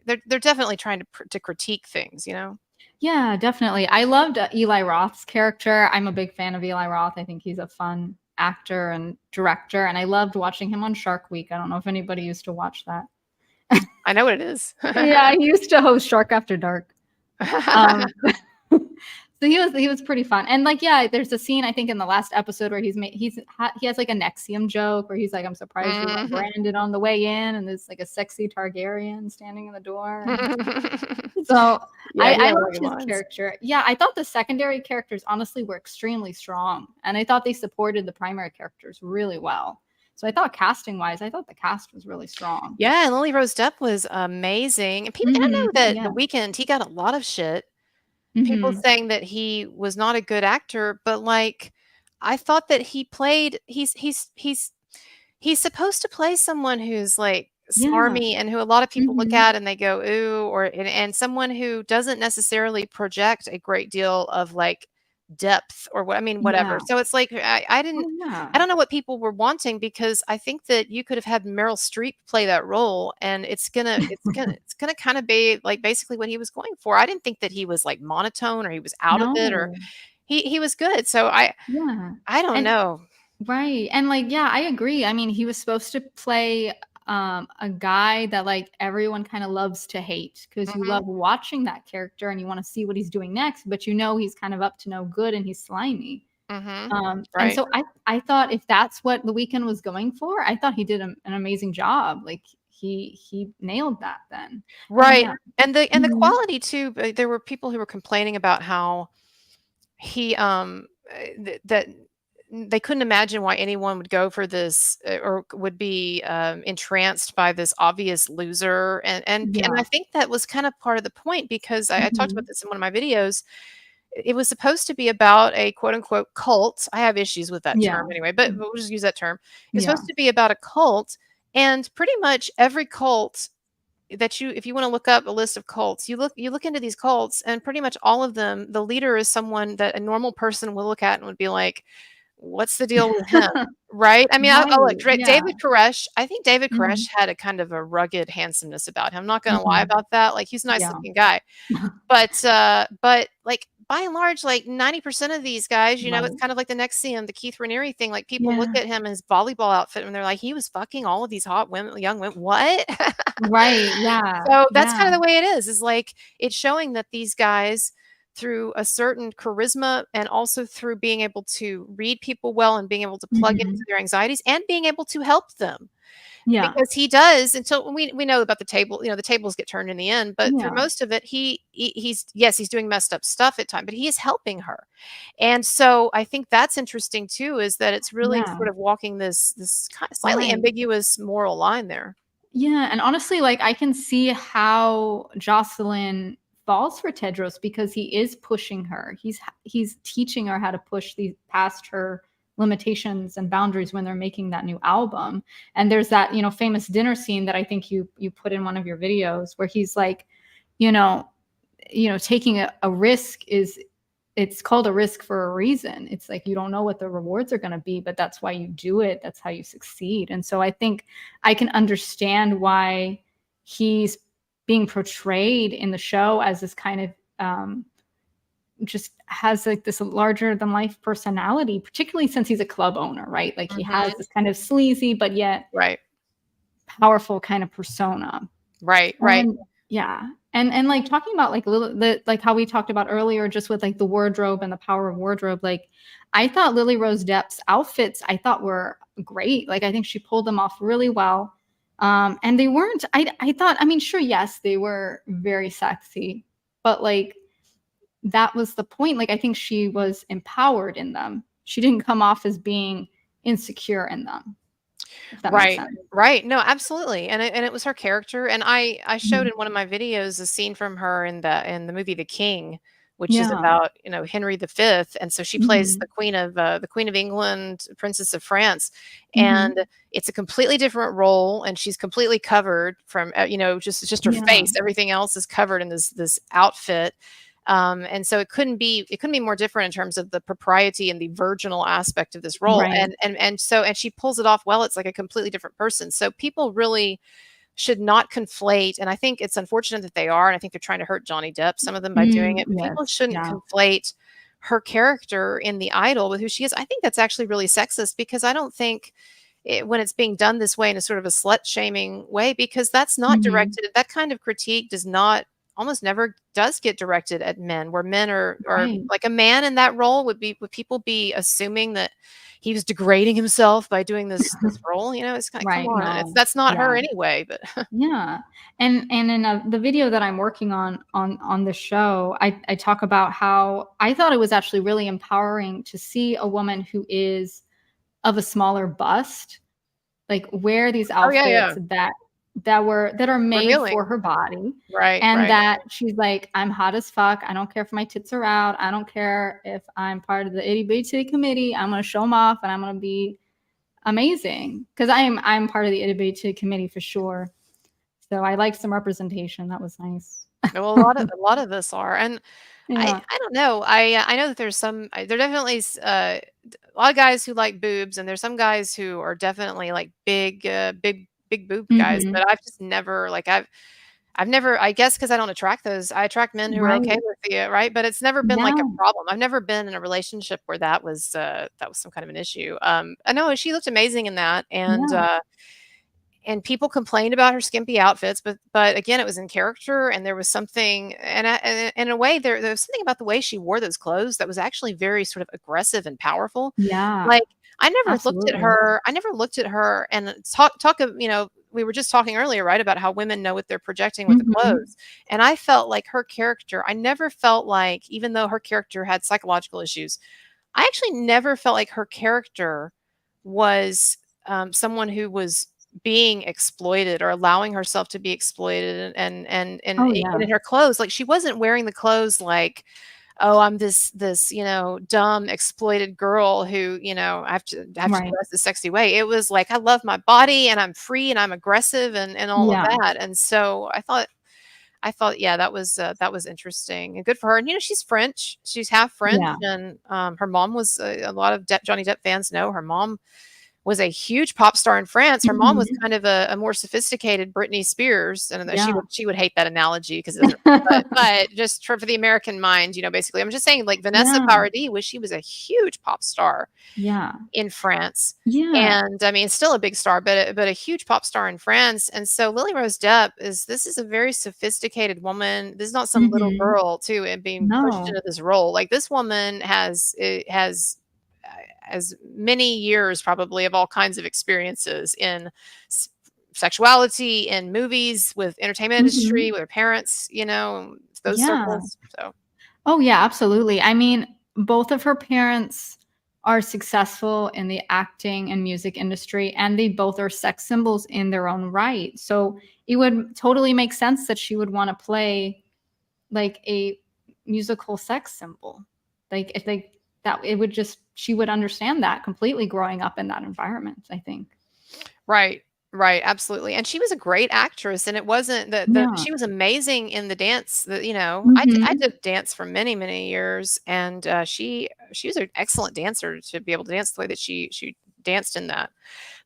they're definitely trying to critique things, you know? Yeah, definitely. I loved, Eli Roth's character. I'm a big fan of Eli Roth. I think he's a fun actor and director, and I loved watching him on Shark Week. I don't know if anybody used to watch that. I know what it is. Yeah, he used to host Shark After Dark. Um, So he was pretty fun. And like, yeah, there's a scene I think in the last episode where he has like a Nexium joke where he's like, I'm surprised you weren't Mhm. branded on the way in, and there's like a sexy Targaryen standing in the door. And so Yeah, he I had a lot of loved good his lines. character. Yeah, I thought the secondary characters honestly were extremely strong, and I thought they supported the primary characters really well. So I thought casting wise, I thought the cast was really strong. Yeah, and Lily Rose Depp was amazing, and people, I Hmm. know that Yeah. The Weeknd, he got a lot of shit. People Hmm. saying that he was not a good actor, but, like, I thought that he played he's supposed to play someone who's, like, Yeah. smarmy and who a lot of people look Hmm. at and they go, "Ooh," or and someone who doesn't necessarily project a great deal of, like, depth or what, I mean, whatever. Yeah. So it's like, Oh yeah. I don't know what people were wanting, because I think that you could have had Meryl Streep play that role, and it's gonna kinda be, like, basically what he was going for. I didn't think that he was, like, monotone or he was out of it, or No. he was good. So Yeah. I don't And know. right. And like, yeah, I agree. I mean, he was supposed to play a guy that like everyone kind of loves to hate because you Mhm, love watching that character and you want to see what he's doing next, but you know he's kind of up to no good and he's slimy. mhm. And Right. so I thought if that's what the weekend was going for, I thought he did an amazing job. Like he nailed that then. And Right, yeah. and the Mhm. quality too, there were people who were complaining about how he, that they couldn't imagine why anyone would go for this, or would be, entranced by this obvious loser, and I Yeah. think that was kind of part of the point, because I talked about Mhm. this in one of my videos. It was supposed to be about a quote unquote cult. I have issues with that term Yeah. anyway, but we'll just use that term. It's Yeah. supposed to be about a cult, and pretty much every cult that if you want to look up a list of cults, you look into these cults, and pretty much all of them, the leader is someone that a normal person will look at and would be like, "What's the deal with him?" Right? I mean, Right. I'll look. Yeah. David Koresh. I think David Koresh Mhm. had a kind of a rugged handsomeness about him. I'm not going to lie Mhm. about that. Like, he's a nice Yeah. looking guy. But, like, by and large, like, 90% of these guys, it's Right. kind of like the Nexium, the Keith Raniere thing, like, people look Yeah. at him in his volleyball outfit, and they're like, "He was fucking all of these hot women, young women, what?" Right. Yeah. So, that's Yeah. kinda the way it is, like, it's showing that these guys, through a certain charisma and also through being able to read people well and being able to plug into Mhm. their anxieties and being able to help them. Yeah. Because he does, until we know about the table, the tables get turned in the end, but through Yeah. most of it, he's, yes, he's doing messed up stuff at time, but he is helping her. And so I think that's interesting too, is that it's really Yeah. sort of walking this kind of slightly Right. ambiguous moral line there. Yeah, and honestly, like, I can see how Jocelyn falls for Tedros because he is pushing her. He's teaching her how to push these past her limitations and boundaries when they're making that new album. And there's that, famous dinner scene that I think you put in one of your videos where he's like, you know, taking a risk is it's called a risk for a reason. It's like you don't know what the rewards are going to be, but that's why you do it. That's how you succeed. And so I think I can understand why he's being portrayed in the show as this kind of just has like this larger than life personality, particularly since he's a club owner, right? Like he has Mhm. this kind of sleazy but yet Right. powerful kind of persona. Right, right. And yeah. And like talking about like like how we talked about earlier, just with like the wardrobe and the power of wardrobe, like I thought Lily Rose Depp's outfits I thought were great. Like I think she pulled them off really well. And they weren't, I thought, I mean, sure, yes, they were very sexy, but like that was the point. Like I think she was empowered in them. She didn't come off as being insecure in them, if that makes Right, sense. right. No, absolutely, and it was her character, and I showed Mhm. in one of my videos a scene from her in the movie The King, which is Yeah. about, Henry V, and so she plays Hmm. the Queen of England, Princess of France, Hmm. and it's a completely different role, and she's completely covered from, just her Yeah. face, everything else is covered in this outfit, and so it couldn't be more different in terms of the propriety and the virginal aspect of this role, Right. and she pulls it off well. It's like a completely different person. So people really should not conflate, and I think it's unfortunate that they are, and I think they're trying to hurt Johnny Depp, some of them, by doing it, but people Yes. shouldn't Yeah. conflate her character in The Idol with who she is. I think that's actually really sexist, because I don't think when it's being done this way, in a sort of a slut shaming way, because that's not Mhm. directed, that kind of critique does not almost never does get directed at men, where men are Right. like a man in that role would people be assuming that he was degrading himself by doing this role? You know, it's kind of, come Right. on, it's No. that's not Yeah. her anyway. But Yeah. And in the video that I'm working on the show, I talk about how I thought it was actually really empowering to see a woman who is of a smaller bust, like, wear these oh yeah, yeah, outfits that are made revealing, for her body, right, and right. that she's like, "I'm hot as fuck. I don't care if my tits are out. I don't care if I'm part of the itty bitty titty committee. I'm gonna show them off, and I'm gonna be amazing." Because I'm part of the itty bitty titty committee for sure. So I like some representation. That was nice. Well, a lot of us are, and Yeah. I don't know. I know that there's there definitely a lot of guys who like boobs, and there's some guys who are definitely like big boob guys. Mhm. But I've just never like I've never, I guess, because I don't attract those. I attract men who are okay Right. with the right, but it's never been like a Yeah. problem. I've never been in a relationship where that was some kind of an issue. I know she looked amazing in that, Yeah. and people complained about her skimpy outfits, but again, it was in character, and there was something, and in a way, there was something about the way she wore those clothes that was actually very sort of aggressive and powerful. Yeah. Like, Absolutely. I never looked at her and talk of, we were just talking earlier, right, about how women know what they're projecting with the Mhm. clothes. And I felt like her character, I never felt like, even though her character had psychological issues, I actually never felt like her character was someone who was being exploited or allowing herself to be exploited, Oh, and yeah. in her clothes, like she wasn't wearing the clothes like, oh, I'm this dumb exploited girl who, I have to Right. dress the sexy way. It was like, I love my body and I'm free and I'm aggressive and all of Yeah. that. And so I thought, yeah, that was interesting and good for her. And she's French. She's half French, Yeah. and her mom was a lot of Johnny Depp fans know her mom was a huge pop star in France. Her mom was Mhm. kind of a more sophisticated Britney Spears, and she Yeah. would hate that analogy because it doesn't. But just for the American mind, basically, I'm just saying, like Vanessa Yeah. Paradis she was a huge pop star Yeah. in France. Yeah. And I mean, still a big star, but a huge pop star in France. And so Lily Rose Depp is a very sophisticated woman. This is not some little Mhm. girl too, and being pushed No. into this role. Like this woman has many years probably of all kinds of experiences in s- sexuality, in movies, with entertainment industry, Mhm. with her parents, those Yeah. circles. So Oh, yeah, absolutely. I mean, both of her parents are successful in the acting and music industry, and they both are sex symbols in their own right. So it would totally make sense that she would wanna play, like, a musical sex symbol. Like, if they that it would just she would understand that completely growing up in that environment, I think. right. Right, absolutely. And she was a great actress, and it wasn't the Yeah. she was amazing in the dance. I Mhm. did dance for many, many years, and she was an excellent dancer to be able to dance the way that she danced in that.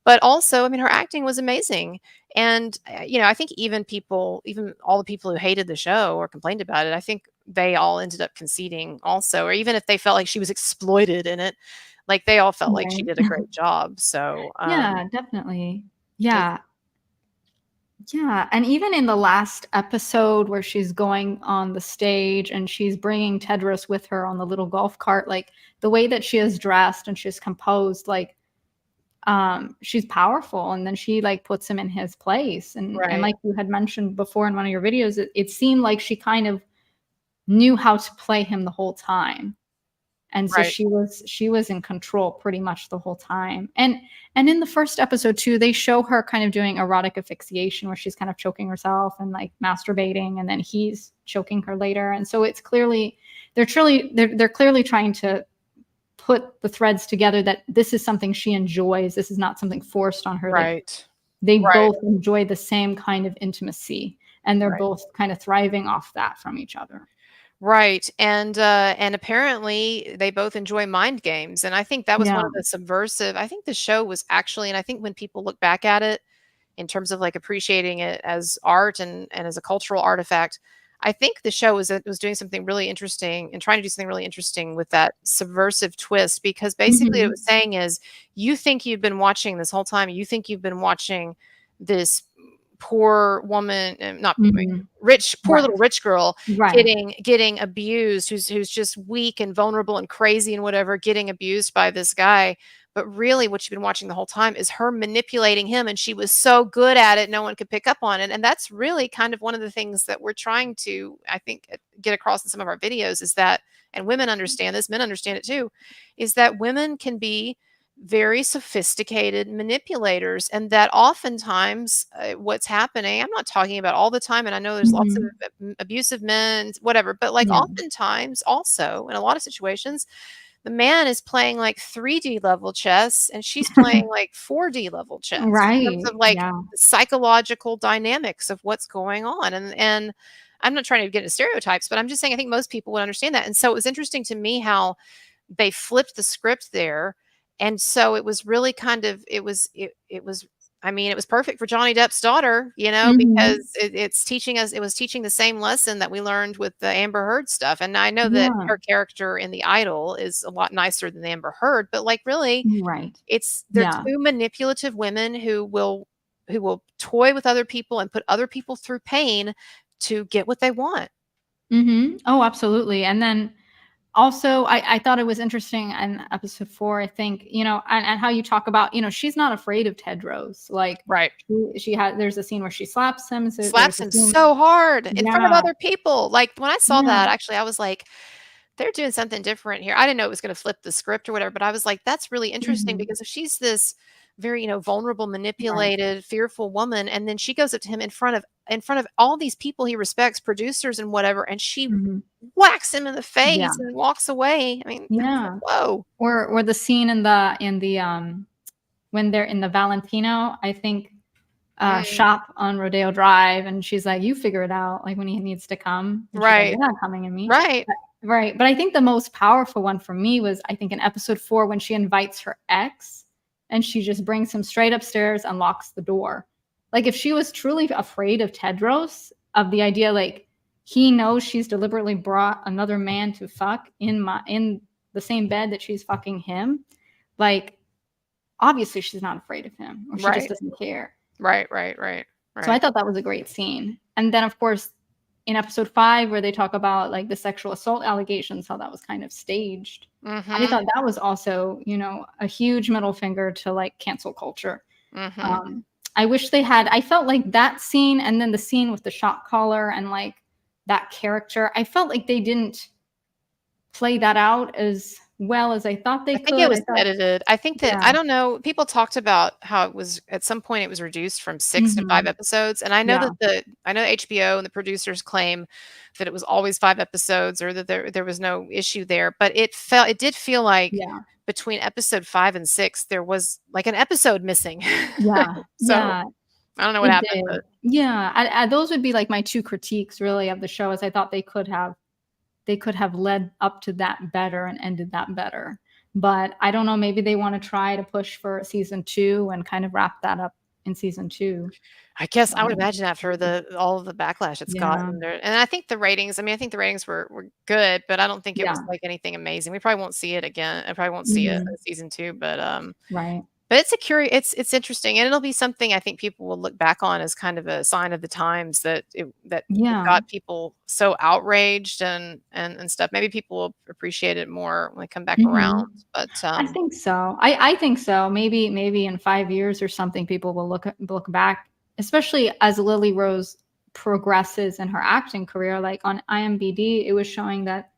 But also, I mean, her acting was amazing. And I think even all the people who hated the show or complained about it, I think they all ended up conceding also, or even if they felt like she was exploited in it, like they all felt like she Right. did a great job. So, Yeah, definitely. it's Yeah. Yeah, and even in the last episode where she's going on the stage and she's bringing Tedros with her on the little golf cart, like, the way that she is dressed and she's composed, like, she's powerful, and then she, like, puts him in his place, and right, like you had mentioned before in one of your videos, it seemed like she kind of knew how to play him the whole time. And so right, she was in control pretty much the whole time. And in the first episode too, they show her kind of doing erotic asphyxiation where she's kind of choking herself and like masturbating, and then he's choking her later. And so it's clearly they're clearly trying to put the threads together that this is something she enjoys. This is not something forced on her. Like right, they right, both enjoy the same kind of intimacy, and they're right. both kind of thriving off that from each other. Right, and apparently they both enjoy mind games, and I think that was one Yeah. of the subversive. I think the show was actually, and I think when people look back at it in terms of like appreciating it as art and as a cultural artifact, I think the show was doing something really interesting and trying to do something really interesting with that subversive twist, because basically what it was Mhm. saying is, you think you've been watching this whole time, you think you've been watching this poor woman, not Mhm. rich, poor Right. little rich girl Right. getting abused, who's just weak and vulnerable and crazy and whatever, getting abused by this guy. But really, what you've been watching the whole time is her manipulating him, and she was so good at it, no one could pick up on it. And that's really kind of one of the things that we're trying to, I think, get across in some of our videos is that, and women understand this, men understand it too, is that women can be very sophisticated manipulators, and that oftentimes what's happening, I'm not talking about all the time, and I know there's lots of Mhm. abusive men, whatever, but like Yeah. oftentimes also in a lot of situations the man is playing like 3D level chess and she's playing like 4D level chess in terms of Right. like Yeah. the psychological dynamics of what's going on. And I'm not trying to get into stereotypes, but I'm just saying I think most people would understand that. And so it was interesting to me how they flipped the script there. And so it was really kind of it was I mean, it was perfect for Johnny Depp's daughter, because Mhm. it was teaching the same lesson that we learned with the Amber Heard stuff. And I know that Yeah. her character in The Idol is a lot nicer than Amber Heard, but like really, Right. they're Yeah. two manipulative women who will toy with other people and put other people through pain to get what they want. Mhm. Oh, absolutely. And then also, I thought it was interesting in episode 4, I think, and how you talk about, she's not afraid of Tedros. Like, Right. she had there's a scene where she slaps him, so there's Slaps a him scene. so hard in front of Yeah. other people. Like, when I saw Yeah. that, actually, I was like, "They're doing something different here." I didn't know it was gonna flip the script or whatever, but I was like, "That's really interesting," Mhm. because if she's this very, vulnerable, Right. manipulated, fearful woman, and then she goes up to him in front of all these people he respects, producers and whatever, and she Mhm. whacks him in the Yeah. face and walks away. I mean, Yeah. whoa. Or the scene in the when they're in the Valentino, I think, Mm, shop on Rodeo Drive, and she's like, "You figure it out," like, when he needs to come, and she's like, right, "You're not coming to me." right. But right, but I think the most powerful one for me was, I think, in episode 4 when she invites her ex, and she just brings him straight upstairs and locks the door. Like, if she was truly afraid of Tedros, of the idea, like, he knows she's deliberately brought another man to fuck in the same bed that she's fucking him, like, obviously she's not afraid of him, or she just Right, doesn't care. right, right, right, So I right. thought that was a great scene. And then, of course, in episode 5, where they talk about, like, the sexual assault allegations, how that was kind of staged, I Mhm, thought that was also, a huge middle finger to, like, cancel culture. mhm. Um, I felt like that scene, and then the scene with the shot caller and, like, that character, I felt like they didn't play that out as well as I thought they I think it could. was I thought. edited. I think that Yeah. I don't know, people talked about how it was at some point it was reduced from 6 to 5 Mhm. episodes, and I know Yeah. that I know HBO and the producers claim that it was always 5 episodes or that there was no issue there, but it did feel like Yeah. between episode 5 and 6, there was, like, an episode missing. Yeah. So, Yeah. I don't know what It happened, did. but Yeah, those would be, like, my 2 critiques really of the show, is I thought they could have led up to that better and ended that better. But I don't know, maybe they wanna try to push for season 2 and kind of wrap that up in season 2. I guess I would Um, imagine after all of the backlash it's yeah, gotten there, and I think the ratings, I mean, I think the ratings were good, but I don't think it was, yeah, like, anything amazing. We probably won't see it again. I probably won't see it mhm, in season 2, right. but it's interesting, and it'll be something I think people will look back on as kind of a sign of the times that it Yeah, got people so outraged and stuff. Maybe people will appreciate it more when they come back around, mhm. but, I think so. I think so. Maybe in 5 years or something, people will look back, especially as Lily Rose progresses in her acting career. Like, on IMDb, it was showing that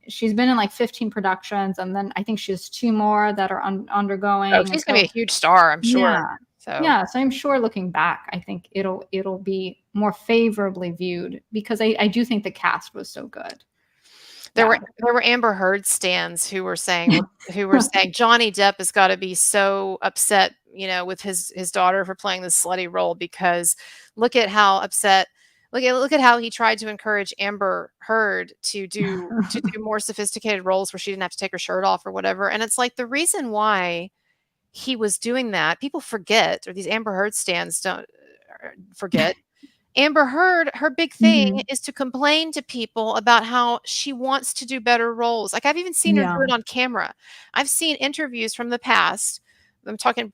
she's been in, like, 15 productions, and then I think she has 2 more that are oh, undergoing, and she's gonna be so. a huge star, I'm sure. Yeah. So Yeah, so I'm sure, looking back, I think it'll be more favorably viewed, because I do think the cast was so good. There Yeah. were there were Amber Heard stans who were saying Johnny Depp has gotta be so upset, with his daughter for playing this slutty role because look at how upset look at how he tried to encourage Amber Heard to do more sophisticated roles where she didn't have to take her shirt off or whatever, and it's like the reason why he was doing that, people forget, or these Amber Heard stans don't forget. Amber Heard, her big thing Mhm. is to complain to people about how she wants to do better roles. Like, I've even seen her do Yeah. it on camera. I've seen interviews from the past. I'm talking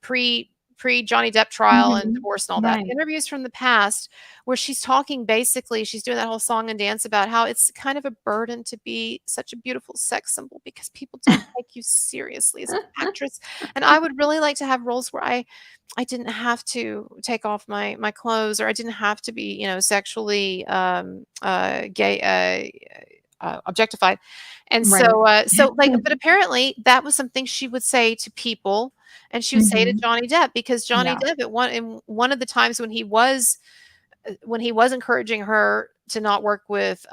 pre-Johnny Depp trial and Mhm. divorce and all that. Right. Interviews from the past where she's talking basically, she's doing that whole song and dance about how it's kind of a burden to be such a beautiful sex symbol because people don't take you seriously as an actress. And I would really like to have roles where I didn't have to take off my clothes, or I didn't have to be, sexually gay, objectified. And Right. so like, but apparently that was something she would say to people, and she would say to Mhm. Johnny Depp, because Johnny Yeah. Depp, in one of the times when he was encouraging her to not work with,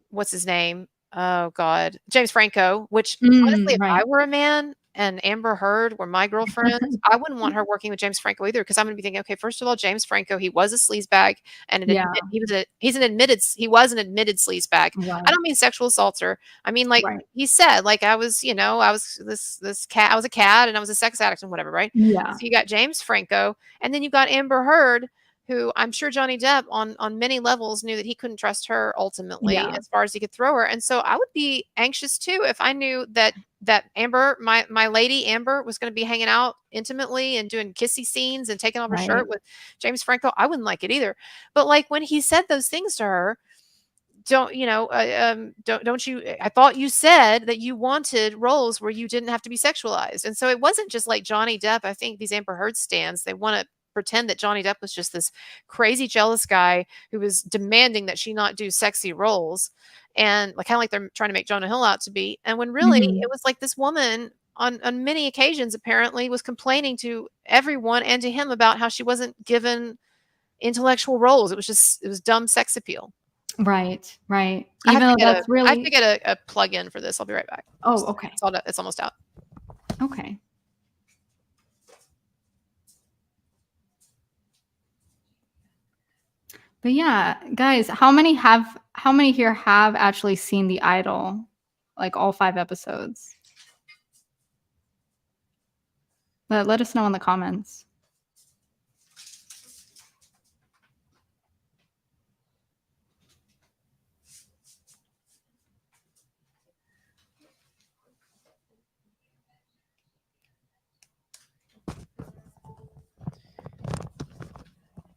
what's his name? Oh god, James Franco, which honestly, if I Right. were a man and Amber Heard were my girlfriend, I wouldn't want her working with James Franco either, because I'm gonna be thinking, okay, first of all, James Franco, he was a sleazebag, and Yeah. he was an admitted sleazebag. I Right. don't mean sexual assaulter. I mean, like Right. he said, like, I was this cat, I was a cat and I was a sex addict and whatever, right? Yeah. So you got James Franco, and then you got Amber Heard, who I'm sure Johnny Depp on many levels knew that he couldn't trust her ultimately Yeah. as far as he could throw her. And so I would be anxious too if I knew that Amber, my lady Amber, was going to be hanging out intimately and doing kissy scenes and taking off her Right. shirt with James Franco. I wouldn't like it either. But like when he said those things to her, don't you, I thought you said that you wanted roles where you didn't have to be sexualized. And so it wasn't just like Johnny Depp. I think these Amber Heard stands, they want to pretend that Johnny Depp was just this crazy jealous guy who was demanding that she not do sexy roles, and like kind of like they're trying to make Jonah Hill out to be. And when really it Mhm. was like this woman on many occasions apparently was complaining to everyone and to him about how she wasn't given intellectual roles. It was dumb sex appeal. Right. Right. Even though that's I have to really. get a plug-in for this. I'll be right back. Oh, Just a second. okay. It's almost out. Okay. But yeah, guys, how many here have actually seen The Idol? Like all 5 episodes? Let us know in the comments.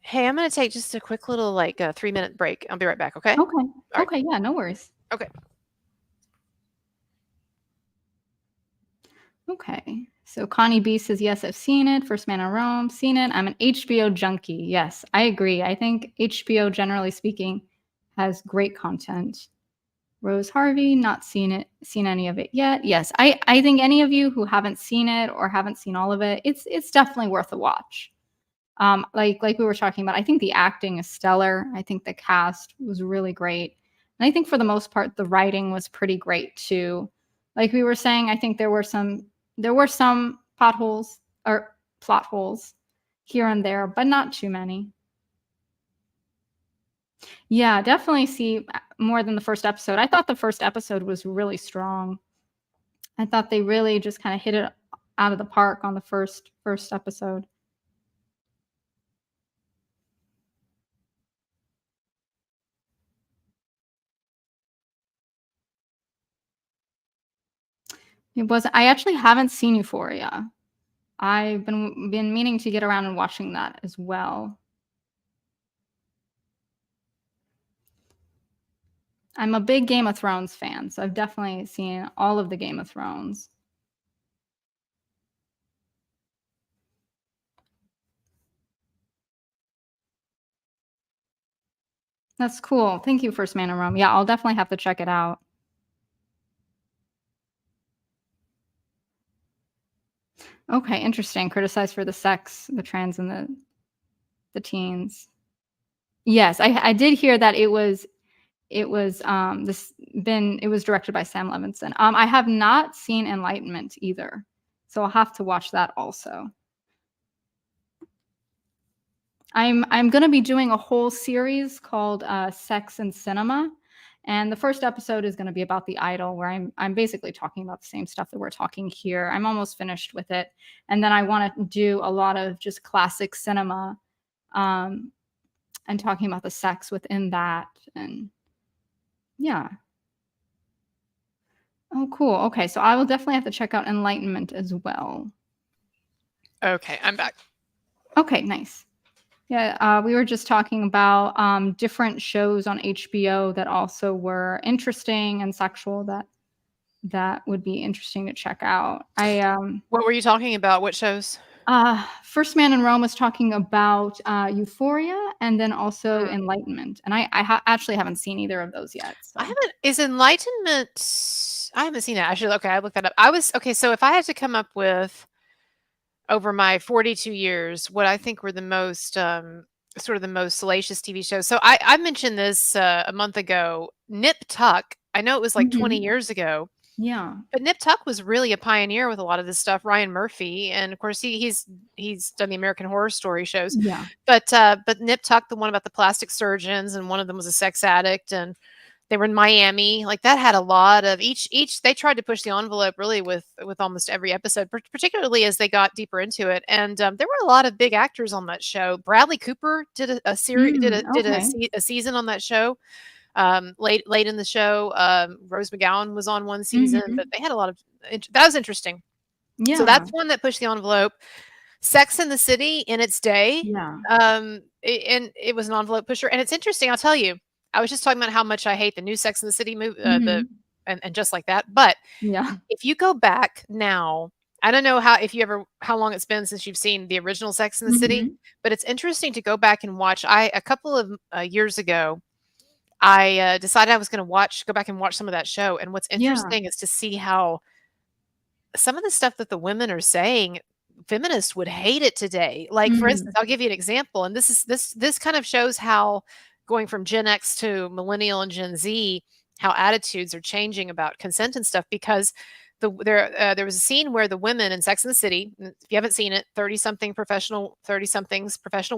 Hey, I'm gonna take just a quick little, like, 3-minute break. I'll be right back, okay? Okay. Alright. Okay, yeah, no worries. Okay. Okay. So Connie B says, yes, I've seen it. First Man in Rome, seen it. I'm an HBO junkie. Yes, I agree. I think HBO, generally speaking, has great content. Rose Harvey, not seen any of it yet. Yes, I think any of you who haven't seen it or haven't seen all of it, it's definitely worth a watch. Like we were talking about, I think the acting is stellar. I think the cast was really great. And I think for the most part, the writing was pretty great too. Like we were saying, I think there were some potholes or plot holes here and there, but not too many. Yeah, definitely see more than the first episode. I thought the first episode was really strong. I thought they really just kind of hit it out of the park on the first episode. It was I actually haven't seen Euphoria. I've been meaning to get around and watching that as well. I'm a big Game of Thrones fan, so I've definitely seen all of the Game of Thrones. That's cool. Thank you, First Man in Rome. Yeah, I'll definitely have to check it out. Okay, interesting. Criticized for the sex, the trans, and the teens. Yes, I did hear that it was directed by Sam Levinson. I have not seen Enlightenment either, so I'll have to watch that also. I'm gonna be doing a whole series called Sex and Cinema, and the first episode is gonna be about The Idol, where I'm basically talking about the same stuff that we're talking here. I'm almost finished with it, and then I want to do a lot of just classic cinema, um, and talking about the sex within that, and yeah. Oh, cool. Okay, so I will definitely have to check out Enlightenment as well. Okay, I'm back. Okay, nice. Yeah, we were just talking about different shows on HBO that also were interesting and sexual that would be interesting to check out. What were you talking about? What shows? First Man in Rome was talking about Euphoria and then also Mm. Enlightenment, and actually haven't seen either of those yet. I So haven't is Enlightenment I haven't seen it. I should okay, I looked that up. I was okay, so if I had to come up with over my 42 years, what I think were the most sort of the most salacious TV shows. So I mentioned this a month ago. Nip Tuck. I know it was like 20 Mhm. years ago, Yeah, but Nip Tuck was really a pioneer with a lot of this stuff. Ryan Murphy, and of course he's done the American Horror Story shows, yeah, but Nip Tuck, the one about the plastic surgeons, and one of them was a sex addict, and they were in Miami. Like that had a lot of each they tried to push the envelope really with almost every episode, particularly as they got deeper into it. And there were a lot of big actors on that show. Bradley Cooper did a series okay. a season on that show. Late in the show, Rose McGowan was on one season, but Mhm. they had a lot of that was interesting. So Yeah, that's one that pushed the envelope. Sex in the City in its day, yeah. and it was an envelope pusher, and it's interesting, I'll tell you, I was just talking about how much I hate the new Sex in the City movie, the Mhm. and just like that, but Yeah. if you go back now, I don't know how long it's been since you've seen the original Sex in the City, Mhm. but it's interesting to go back and watch. A couple of years ago, I decided I was going to go back and watch some of that show, and what's Yeah. interesting is to see how some of the stuff that the women are saying, feminists would hate it today. Like, for Mm. instance, I'll give you an example, and this kind of shows how going from Gen X to millennial and Gen Z, how attitudes are changing about consent and stuff. Because there was a scene where the women in Sex and the City, if you haven't seen it, 30 somethings professional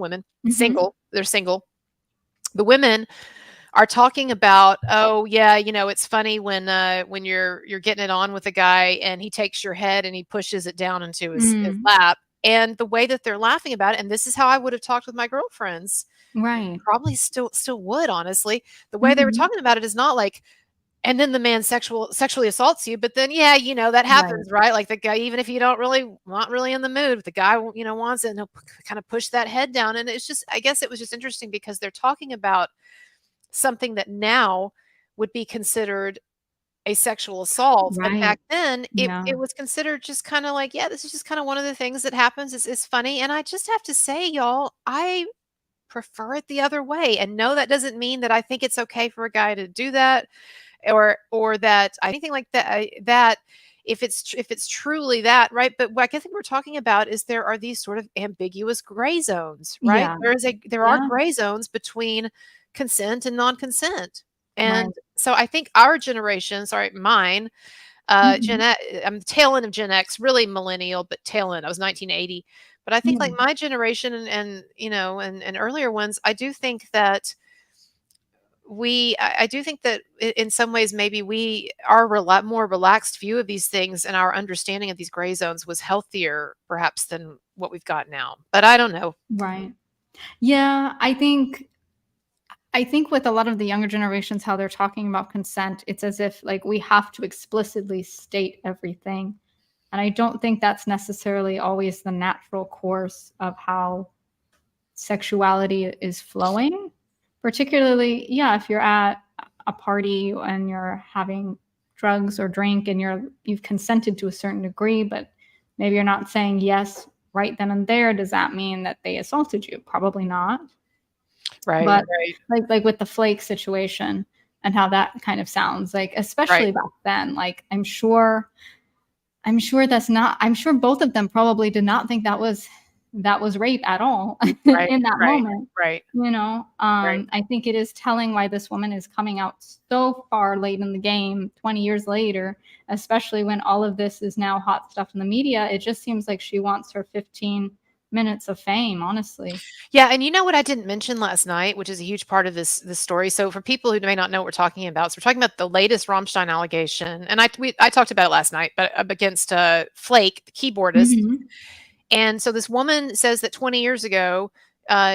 women, Mhm. they're single. The women are talking about, "Oh, yeah, it's funny when you're getting it on with a guy and he takes your head and he pushes it down into his Mm. lap." And the way that they're laughing about it, and this is how I would have talked with my girlfriends, Right. probably still would, honestly. The way they were Mhm. talking about it is not like, "And then the man sexually assaults you," but then, yeah, that Right. happens, right? Like the guy, even if you don't really not really in the mood, the guy, wants it, and he'll kind of push that head down. And it's just, I guess it was just interesting because they're talking about something that now would be considered a sexual assault, and Right. back then Yeah. it was considered just kinda like, "Yeah, this is just kinda one of the things that happens, it's funny," and I just have to say, y'all, I prefer it the other way, and no, that doesn't mean that I think it's okay for a guy to do that, or that anything like that, if it's truly that, right? But what I think we're talking about is there are these sort of ambiguous gray zones, right? Yeah. There are Yeah. gray zones between consent and non-consent. Right. And so I think our generation, sorry, mine, Mhm. I'm tail end of Gen X, really millennial, but tail end. I was 1980. But I think Yeah. like my generation and earlier ones, I do think that I do think that in some ways maybe our more relaxed view of these things and our understanding of these gray zones was healthier perhaps than what we've got now. But I don't know. Right. Yeah, I think with a lot of the younger generations, how they're talking about consent, it's as if like we have to explicitly state everything. And I don't think that's necessarily always the natural course of how sexuality is flowing. Particularly, yeah, if you're at a party and you're having drugs or drink and you've consented to a certain degree, but maybe you're not saying yes right then and there, does that mean that they assaulted you? Probably not. Right, But right, like with the flake situation and how that kind of sounds like, right, especially back then, like I'm sure that's not I'm sure both of them probably did not think that was rape at all right, in that right, moment, right, right. I think it is telling why this woman is coming out so far late in the game, 20 years later, especially when all of this is now hot stuff in the media. It just seems like she wants her 15 minutes of fame, honestly. Yeah, and you know what I didn't mention last night, which is a huge part of this story. So for people who may not know what we're talking about, so we're talking about the latest Rammstein allegation, and I talked about it last night, but against Flake, the keyboardist. Mhm. And so this woman says that 20 years ago,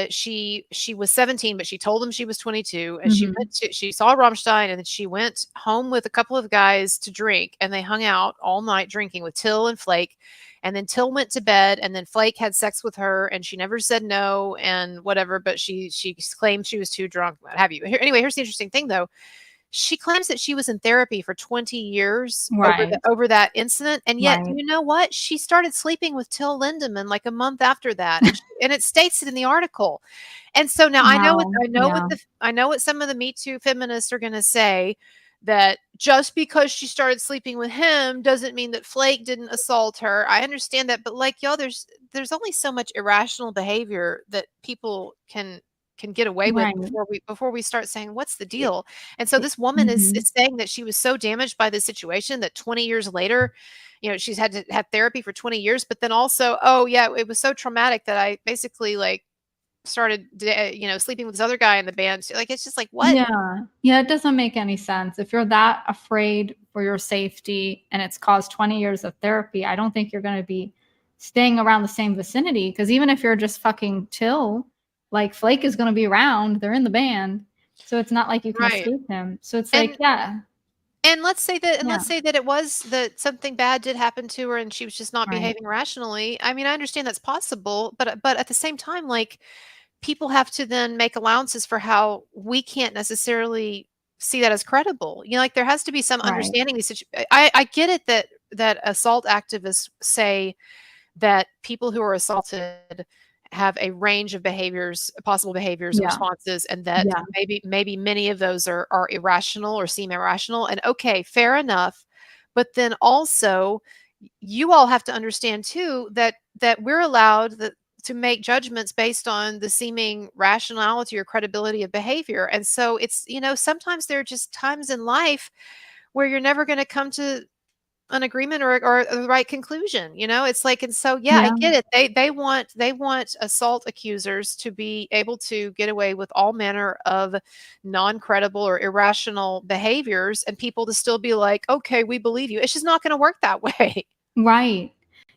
she was 17, but she told him she was 22, and Mhm. she saw Rammstein, and then she went home with a couple of guys to drink, and they hung out all night drinking with Till and Flake. And then Till went to bed, and then Flake had sex with her, and she never said no and whatever, but she claimed she was too drunk, what have you. Anyway, here's the interesting thing though. She claims that she was in therapy for 20 years Right. over that incident, and yet, Right. you know what? She started sleeping with Till Lindemann like a month after that, and it states it in the article. And so now Wow. Yeah. I know what some of the Me Too feminists are gonna say, that just because she started sleeping with him doesn't mean that Flake didn't assault her. I understand that, but like y'all, there's only so much irrational behavior that people can get away with Right. before we start saying, what's the deal? And so this woman Mhm. is saying that she was so damaged by this situation that 20 years later, she's had to have therapy for 20 years, but then also, oh yeah, it was so traumatic that I basically like started, sleeping with this other guy in the band. Like, it's just like, what? Yeah. Yeah, it doesn't make any sense. If you're that afraid for your safety and it's caused 20 years of therapy, I don't think you're gonna be staying around the same vicinity. Because even if you're just fucking Till, like, Flake is gonna be around, they're in the band, so it's not like you can Right. escape him. So it's like, And yeah, let's yeah, say that it was that something bad did happen to her and she was just not right, behaving rationally. I mean, I understand that's possible, but at the same time, like, people have to then make allowances for how we can't necessarily see that as credible. Like, there has to be some right. understanding these I get it that assault activists say that people who are assaulted have a range of possible behaviors and Yeah, responses, and that yeah, maybe many of those are irrational or seem irrational. And okay, fair enough. But then also, you all have to understand too that we're allowed to make judgments based on the seeming rationality or credibility of behavior. And so it's, sometimes there are just times in life where you're never going to come to an agreement or the right conclusion. It's like, and so yeah, I yeah, get it. They want assault accusers to be able to get away with all manner of non-credible or irrational behaviors, and people to still be like, okay, we believe you. It's just not going to work that way. right.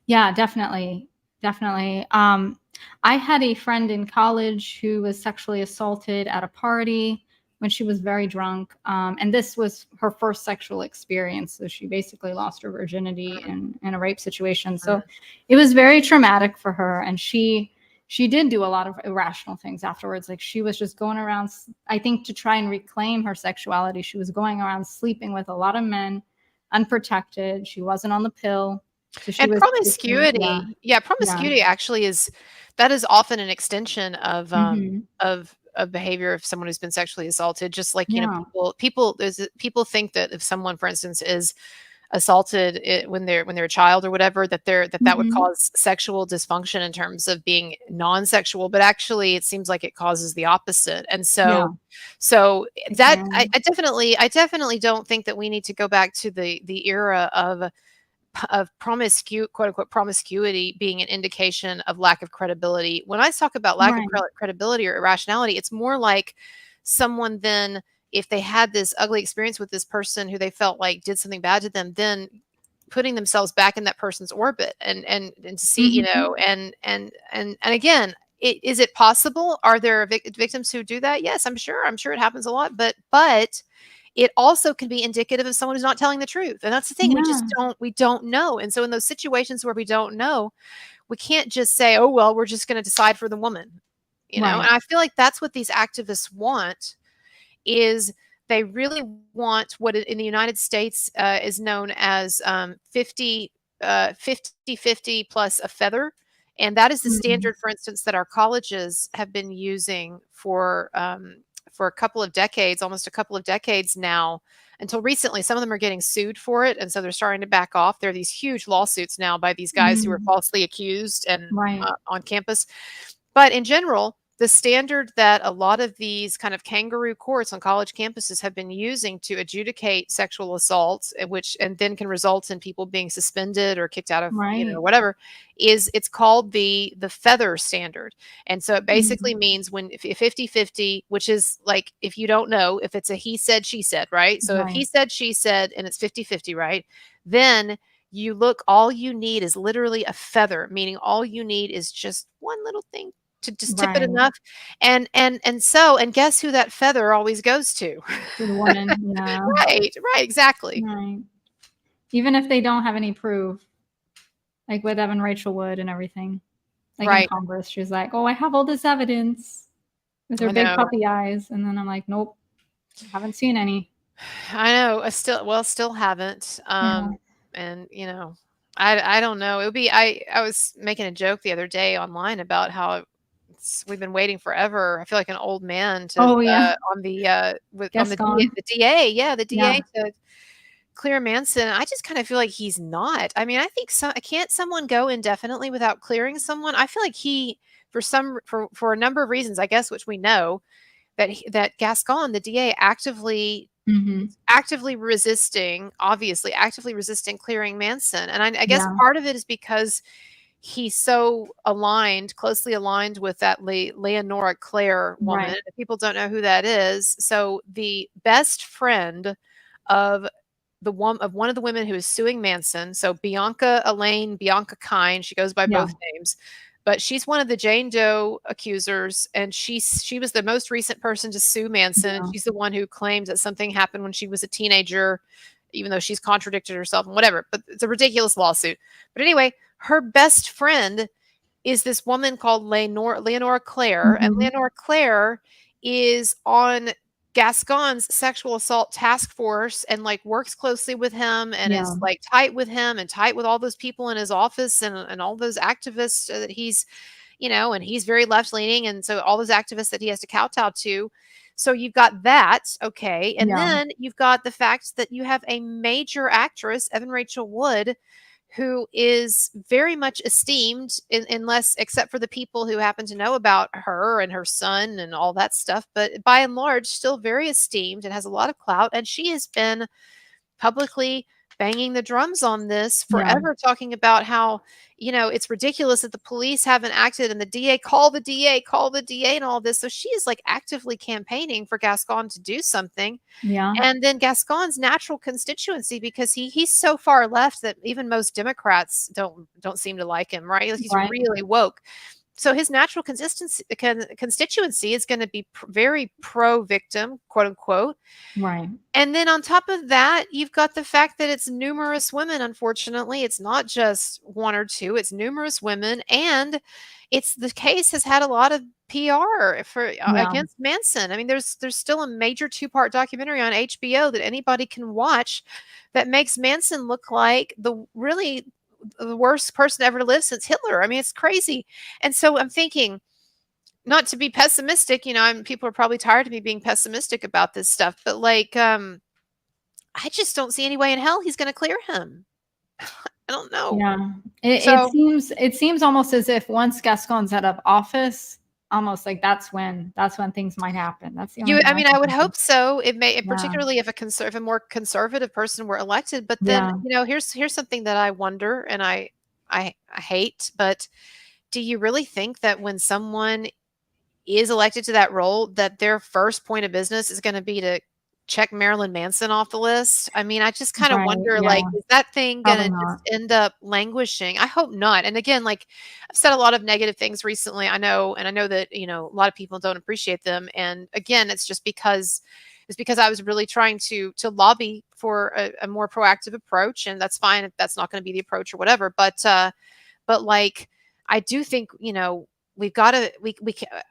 Yeah, definitely, definitely. I had a friend in college who was sexually assaulted at a party when she was very drunk, and this was her first sexual experience. So she basically lost her virginity in a rape situation. So it was very traumatic for her, and she did do a lot of irrational things afterwards. Like, she was just going around, I think, to try and reclaim her sexuality. She was going around sleeping with a lot of men, unprotected. She wasn't on the pill, so she And was taking, yeah, yeah. promiscuity actually is often an extension Mhm. of behavior of someone who's been sexually assaulted. Just like, Yeah. people think that if someone, for instance, is assaulted when they're a child or whatever, that would Mhm. cause sexual dysfunction in terms of being non-sexual, but actually it seems like it causes the opposite. And Yeah, so it that can. I definitely don't think that we need to go back to the era of quote unquote promiscuity being an indication of lack of credibility. When I talk about lack of Right. credibility or irrationality, it's more like someone then, if they had this ugly experience with this person who they felt like did something bad to them, then putting themselves back in that person's orbit and to see, Mhm. and again, is it possible? Are there victims who do that? Yes, I'm sure it happens a lot, but it also can be indicative of someone who's not telling the truth. And that's the thing. Yeah, We don't know. And so in those situations where we don't know, we can't just say, oh, well, we're just going to decide for the woman. And right. I feel like that's what these activists want, is they really want what in the United States is known as 50 plus a feather. And that is the Mm. standard, for instance, that our colleges have been using for a couple of decades, almost a couple of decades now, until recently. Some of them are getting sued for it, and so they're starting to back off. There are these huge lawsuits now by these guys who are Mm. falsely accused and Right. on campus. But in general, the standard that a lot of these kind of kangaroo courts on college campuses have been using to adjudicate sexual assaults, which and then can result in people being suspended or kicked out of, Right. whatever, is it's called the feather standard. And so it basically Mm. means when if 50-50, which is like, if you don't know, if it's a he said, she said, right? So if he Right. said, she said, and it's 50-50, right? Then all you need is literally a feather, meaning all you need is just one little thing to just tip it Right. enough. And guess who that feather always goes to? To the woman, yeah. Right, exactly. Right. Even if they don't have any proof. like with Evan Rachel Wood and everything. Like in Right. Congress, she was like, "Oh, I have all this evidence," with her I big know. puppy eyes, and then I'm like, "Nope, haven't seen any." I know. I still haven't. Yeah. And I don't know. It would be I was making a joke the other day online about how we've been waiting forever. I feel like an old man to Oh, yeah. on the with on Gascon. the DA, yeah, the Yeah. DA to clear Manson. I just kind of feel like he's not. I mean, I think can't someone go indefinitely without clearing someone? I feel like he for a number of reasons, I guess, which we know that Gascon, the DA, Mhm. actively resisting, obviously actively resisting clearing Manson. And I guess Yeah. part of it is because he's so closely aligned with that Leonora Claire woman. Right. If people don't know who that is, so the best friend of one of the women who is suing Manson. So Bianca Kine, she goes by Yeah. both names, but she's one of the Jane Doe accusers, and she was the most recent person to sue Manson. Yeah. She's the one who claimed that something happened when she was a teenager, even though she's contradicted herself and whatever. But it's a ridiculous lawsuit. But anyway, her best friend is this woman called Leonora Claire, and Mhm. Leonora Claire is on Gascon's sexual assault task force and like works closely with him and Yeah. is like tight with him and tight with all those people in his office and all those activists that he's and he's very left leaning, and so all those activists that he has to kowtow to. So you've got that, okay, and Yeah. then you've got the fact that you have a major actress, Evan Rachel Wood, who is very much esteemed, unless except for the people who happen to know about her and her son and all that stuff. But by and large, still very esteemed and has a lot of clout. And she has been publicly banging the drums on this Yeah. forever, talking about how, it's ridiculous that the police haven't acted and the DA, call the DA, call the DA, and all this. So she is like actively campaigning for Gascon to do something. Yeah. And then Gascon's natural constituency, because he's so far left that even most Democrats don't seem to like him, right? Like, he's Right. really woke. So his natural constituency is going to be very pro victim, quote unquote. Right. And then on top of that, you've got the fact that it's numerous women, unfortunately. It's not just one or two, it's numerous women. And the case has had a lot of PR for Yeah. against Manson. I mean, there's still a major two-part documentary on HBO that anybody can watch that makes Manson look like the worst person ever to live since Hitler. I mean, it's crazy. And so I'm thinking, not to be pessimistic, people are probably tired of me being pessimistic about this stuff, but like, I just don't see any way in hell he's going to clear him. I don't know. Yeah. It So seems almost as if once Gascon's out of office, almost like that's when things might happen. That's the only thing I I mean, can I would think of. hope so. It may, Yeah. particularly if a more conservative person were elected. But then, Yeah. here's something that I wonder, and I hate, but do you really think that when someone is elected to that role, that their first point of business is going to be to check Marilyn Manson off the list? I mean, I just kind of Right. wonder, Yeah. like, is that thing going Probably to just not. end up languishing? I hope not. And again, like, I've said a lot of negative things recently. I know, and I know that, a lot of people don't appreciate them. And again, it's because I was really trying to lobby for a more proactive approach, and that's fine if that's not going to be the approach or whatever. But like, I do think, we've got to,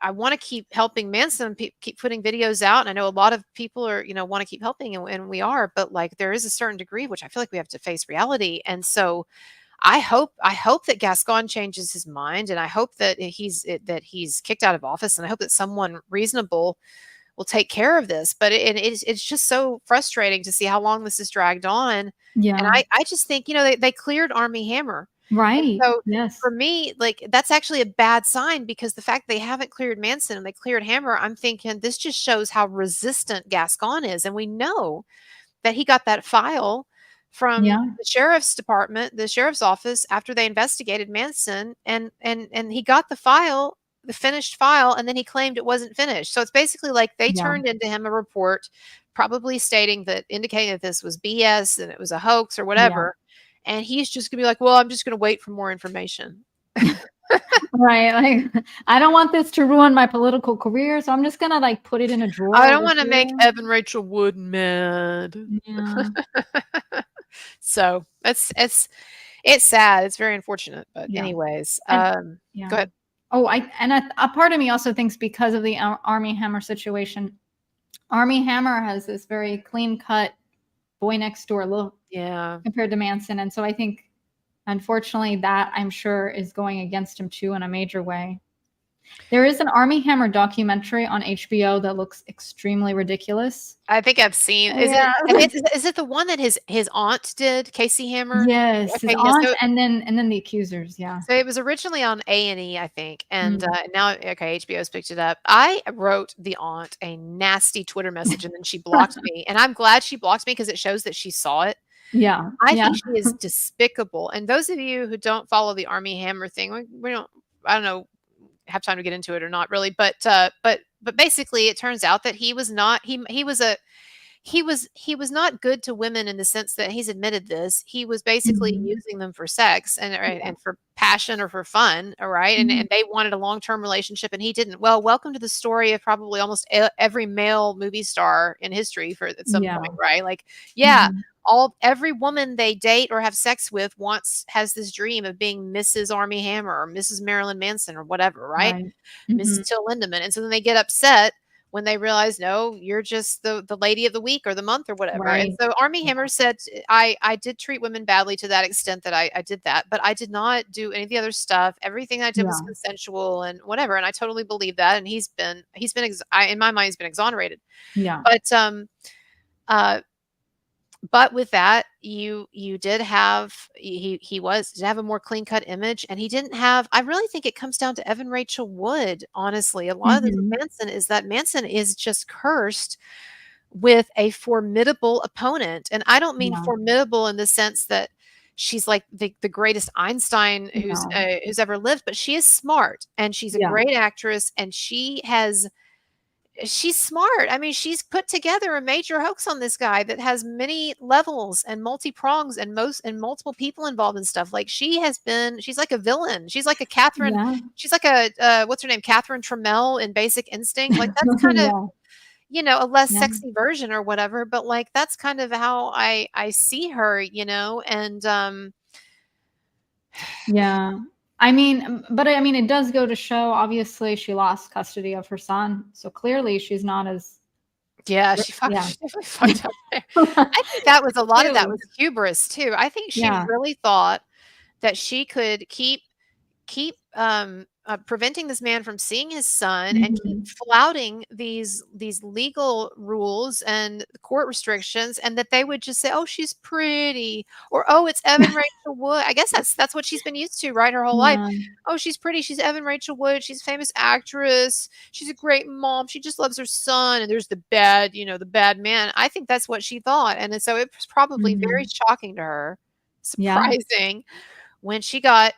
I want to keep helping Manson, keep putting videos out. And I know a lot of people are, want to keep helping, and we are, but like, there is a certain degree, which I feel like we have to face reality. And so I hope that Gascon changes his mind, and I hope that he's kicked out of office, and I hope that someone reasonable will take care of this. But it's just so frustrating to see how long this has dragged on. And Yeah. I just think, they cleared Army Hammer. And Right. so Yes. for me, like, that's actually a bad sign, because the fact they haven't cleared Manson and they cleared Hammer, I'm thinking this just shows how resistant Gascon is. And we know that he got that file from Yeah. the sheriff's department, the sheriff's office, after they investigated Manson, and he got the finished file, and then he claimed it wasn't finished. So it's basically like they Yeah. turned into him a report, probably indicating that this was BS and it was a hoax or Yeah. whatever. And he's just gonna be like, well, I'm just gonna wait for more information. Right. Like, I don't want this to ruin my political career, so I'm just gonna like put it in a drawer I don't over want to make here. Evan Rachel Wood mad. Yeah. So it's It's sad. It's very unfortunate. But Yeah. anyways, And go yeah. ahead. Oh, a part of me also thinks because of the Army Hammer situation, Army Hammer has this very clean cut boy next door look Yeah. compared to Manson, and so I think, unfortunately, that I'm sure is going against him too in a major way. There is an Army Hammer documentary on HBO that looks extremely ridiculous. I think I've seen. Is it? Yeah. And is it the one that his aunt did, Casey Hammer? Yes, his Okay, yeah. aunt and then the accusers. Yeah. So it was originally on A&E, I think, and, Mm. now okay, HBO's picked it up. I wrote the aunt a nasty Twitter message, and then she blocked me, and I'm glad she blocked me because it shows that she saw it. Yeah. I Yeah. think she is despicable, and those of you who don't follow the Army Hammer thing, we don't I don't know, have time to get into it or not really, but basically, it turns out that he was not he was a he was not good to women in the sense that he's admitted this. He was basically Mhm. using them for sex Yeah. and for passion or for fun, all right? Mhm. And they wanted a long-term relationship and he didn't. Well, welcome to the story of probably almost every male movie star in history for at some Yeah. point, right? Like, yeah, Mhm. every woman they date or have sex with has this dream of being Mrs. Army Hammer or Mrs. Marilyn Manson or whatever, right? Right. Mrs. Mhm. Till Lindemann. And so then they get upset when they realize, no, you're just the lady of the week or the month or whatever. And Right. so Army Yeah. Hammer said, I did treat women badly to that extent that I did that, but I did not do any of the other stuff. Everything I did was Yeah. consensual and whatever. And I totally believe that. And in my mind, he's been exonerated. Yeah. But, uh, but with that, you did have did have a more clean cut image, and he didn't have. I really think it comes down to Evan Rachel Wood, honestly. A lot of this with Mhm. Manson is that Manson is just cursed with a formidable opponent, and I don't mean Yeah. formidable in the sense that she's like the greatest Einstein No. who's ever lived, but she is smart, and she's a Yeah. great actress, and she's smart. I mean, she's put together a major hoax on this guy that has many levels and multi prongs and multiple people involved and stuff. Like she's like a villain. She's like a Catherine. Yeah. She's like a what's her name? Catherine Trammell in Basic Instinct. Like that's kind of Yeah. a less Yeah. sexy version or whatever. But like that's kind of how I see her. And Yeah. I mean, but I mean, it does go to show, obviously, she lost custody of her son, so clearly she's not as yeah, yeah. she definitely fucked up there. I think that was a lot of that Clearly. was hubris too. I think she Yeah. really thought that she could keep preventing this man from seeing his son and keep Mhm. flouting these legal rules and court restrictions, and that they would just say, "Oh, she's pretty," or "Oh, it's Evan Rachel Wood." I guess that's what she's been used to, right, her whole life. Yeah. "Oh, she's pretty. She's Evan Rachel Wood. She's a famous actress. She's a great mom. She just loves her son." And there's the bad man. I think that's what she thought, and so it was probably very Mhm. shocking to her, Yeah. surprising when she got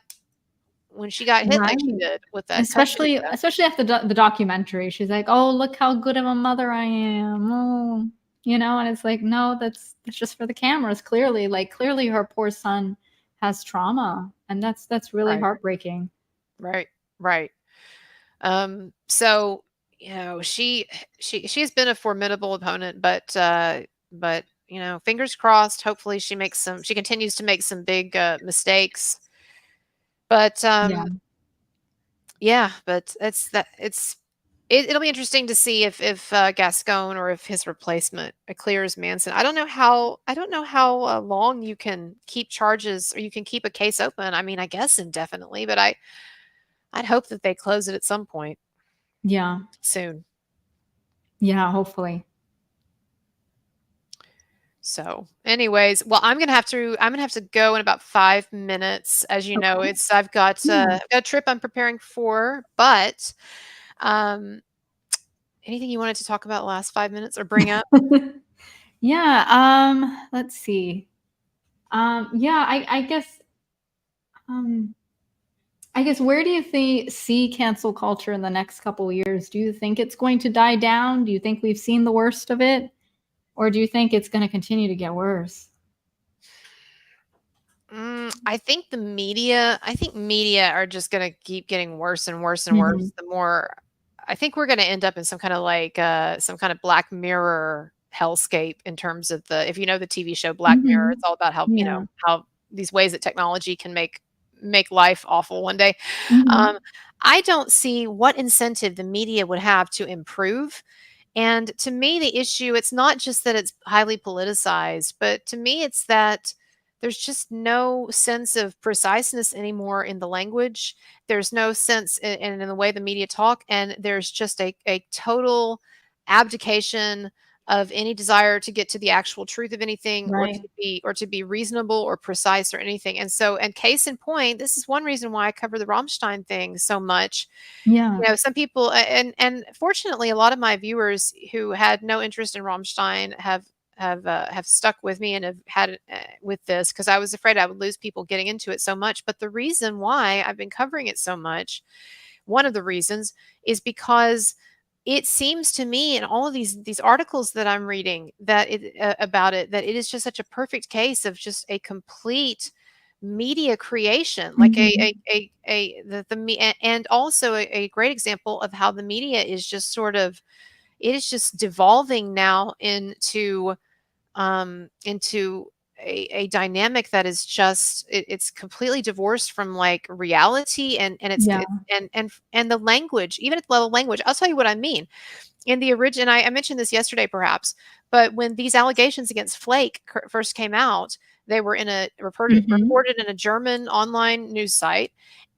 hit like she Right. did with that custody Especially stuff. especially after the documentary, she's like, "Oh, look how good of a mother I am. Oh," and it's like, "No, that's just for the cameras, clearly." Like, clearly her poor son has trauma, and that's really Right, heartbreaking. right, right. So, she has been a formidable opponent, but, fingers crossed, hopefully she continues to make some big, mistakes. But, Yeah. yeah, but it'll be interesting to see if Gascon or if his replacement clears Manson. I don't know how long you can keep charges or you can keep a case open. I mean, I guess indefinitely, but I'd hope that they close it at some point Yeah. soon. Yeah, hopefully. So, anyways, well, I'm gonna have to go in about 5 minutes. As you know, Okay. it's I've got Yeah. a trip I'm preparing for, but um, anything you wanted to talk about last 5 minutes or bring up? Yeah, let's see. Yeah, um, I guess where do you see cancel culture in the next couple of years? Do you think it's going to die down? Do you think we've seen the worst of it? Or do you think it's gonna continue to get worse? I think media are just gonna keep getting worse and worse and Mhm. worse. The more I think we're gonna end up in some kind of Black Mirror hellscape in terms of if you know the TV show Black Mirror, Mhm. it's all about Yeah. how these ways that technology can make life awful one day. Mhm. Um, I don't see what incentive the media would have to improve. And to me, the issue, it's not just that it's highly politicized, but to me, it's that there's just no sense of preciseness anymore in the language. There's no sense in the way the media talk. And there's just a total abdication of any desire to get to the actual truth of anything, Right. or to be reasonable or precise or anything. And so, and case in point, this is one reason why I cover the Rammstein thing so much. Yeah. Some people, and fortunately, a lot of my viewers who had no interest in Rammstein have stuck with me and have had with this, because I was afraid I would lose people getting into it so much. But the reason why I've been covering it so much, one of the reasons, is because it seems to me in all of these articles that I'm reading that about it, that it is just such a perfect case of just a complete media creation, like Mhm. and also a great example of how the media is just sort of, it is just devolving now into a dynamic that is just, it's completely divorced from like reality, Yeah. and the language, even at the level of language. I'll tell you what I mean. In the origin, I mentioned this yesterday perhaps, but when these allegations against Flake first came out, they were Mhm. reported in a German online news site.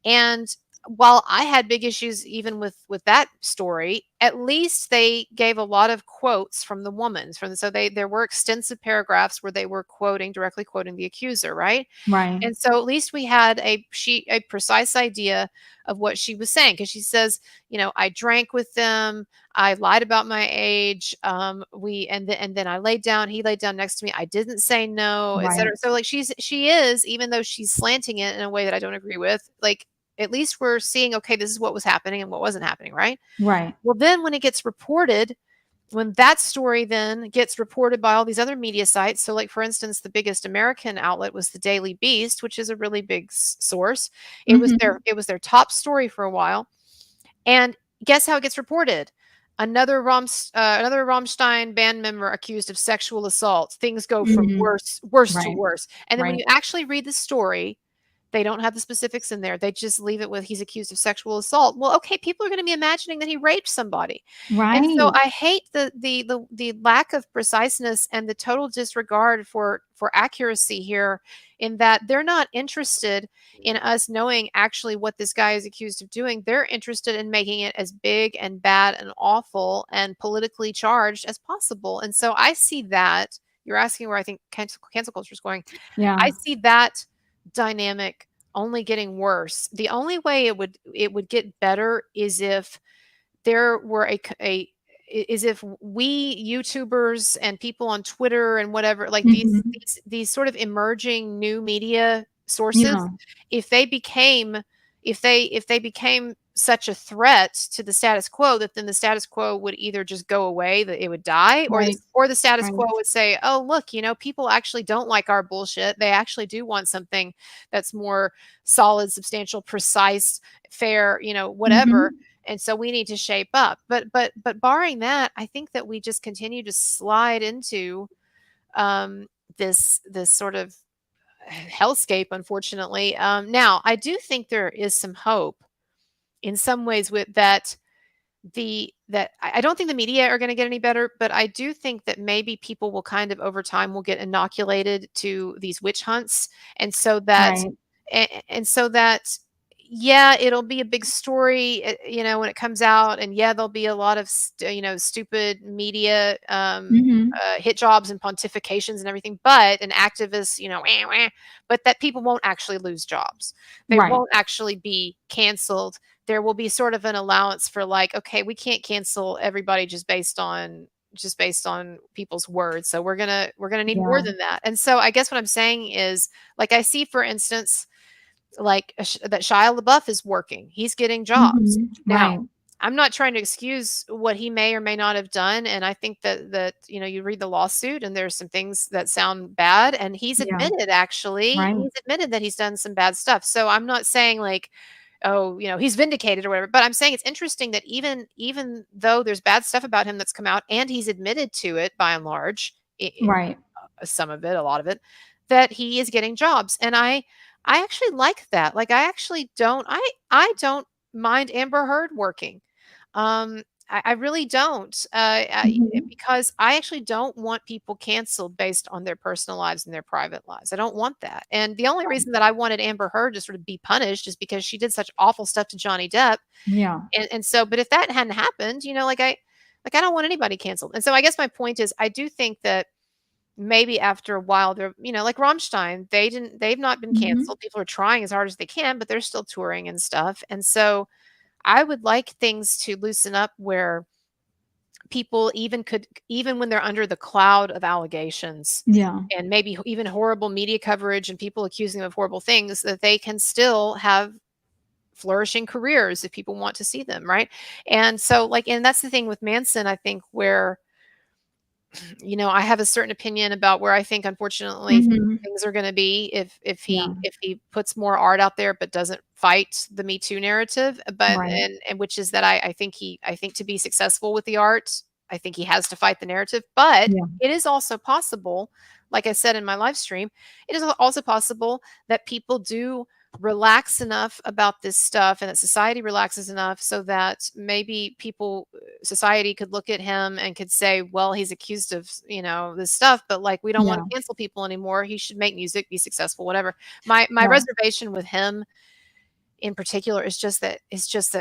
And while I had big issues even with that story, at least they gave a lot of quotes from the woman. So there were extensive paragraphs where they were directly quoting the accuser, right? Right. And so at least we had a precise idea of what she was saying, because she says, I drank with them, I lied about my age, and then I laid down, he laid down next to me, I didn't say no, Right. etc. So like she is, even though she's slanting it in a way that I don't agree with, like at least we're seeing, okay, this is what was happening and what wasn't happening, right? Right. Well, then when that story then gets reported by all these other media sites, so like for instance, the biggest American outlet was the Daily Beast, which is a really big source. Mhm. It was their top story for a while, and guess how it gets reported? Another Rammstein band member accused of sexual assault. Things go from Mhm. worse to Right. worse. And then when Right. you actually read the story, they don't have the specifics in there. They just leave it with he's accused of sexual assault. Well, okay, people are going to be imagining that he raped somebody. And so Right. I hate the lack of preciseness and the total disregard for accuracy here, in that they're not interested in us knowing actually what this guy is accused of doing. They're interested in making it as big and bad and awful and politically charged as possible. And so I see that. You're asking where I think cancel culture is going. Yeah. I see that dynamic only getting worse. The only way it would get better is if there were is if we YouTubers and people on Twitter and whatever, like Mhm. these sort of emerging new media sources, Yeah. if they became if they became such a threat to the status quo, that then the status quo would either just go away, that it would die, Right. or the status Right. quo would say, oh look, people actually don't like our bullshit. They actually do want something that's more solid, substantial, precise, fair, whatever. Mhm. And so we need to shape up. But barring that, I think that we just continue to slide into this sort of hellscape, unfortunately. Now I do think there is some hope in some ways with that. I don't think the media are going to get any better, but I do think that maybe people will kind of over time will get inoculated to these witch hunts. And so that Right. and so that yeah, it'll be a big story, when it comes out, and yeah, there'll be a lot of stupid media Mhm. hit jobs and pontifications and everything, but and activists, wah, wah, but that people won't actually lose jobs. They Right. won't actually be canceled. There will be sort of an allowance for like, okay, we can't cancel everybody just based on people's words. So we're gonna need more Yeah. than that. And so I guess what I'm saying is, like, I see, for instance, like that Shia LaBeouf is working. He's getting jobs. Mhm. Now, Right. I'm not trying to excuse what he may or may not have done, and I think that you read the lawsuit and there's some things that sound bad, and Yeah. Right. he's admitted that he's done some bad stuff. So I'm not saying like, oh, he's vindicated or whatever, but I'm saying it's interesting that even though there's bad stuff about him that's come out and he's admitted to it by and large, Right. some of it, a lot of it, that he is getting jobs. And I actually like that. Like, I don't mind Amber Heard working. I really don't, Mhm. because I actually don't want people canceled based on their personal lives and their private lives. I don't want that. And the only reason that I wanted Amber Heard to sort of be punished is because she did such awful stuff to Johnny Depp. Yeah. And so, but if that hadn't happened, like I don't want anybody canceled. And so I guess my point is, I do think that maybe after a while they're, like Rammstein, they've not been Mhm. canceled. People are trying as hard as they can, but they're still touring and stuff. And so I would like things to loosen up where people even when they're under the cloud of allegations Yeah. and maybe even horrible media coverage and people accusing them of horrible things, that they can still have flourishing careers if people want to see them, right? And so, like, and that's the thing with Manson, I think, where I have a certain opinion about where I think, unfortunately, Mhm. things are going to be Yeah. if he puts more art out there, but doesn't fight the Me Too narrative. But Right. and which is that I think to be successful with the art, I think he has to fight the narrative. But Yeah. it is also possible, like I said in my live stream, it is also possible that people do relax enough about this stuff and that society relaxes enough so that maybe society could look at him and could say, well, he's accused of, this stuff, but like, we don't want Yeah. to cancel people anymore. He should make music, be successful, whatever. My Right. reservation with him in particular is just that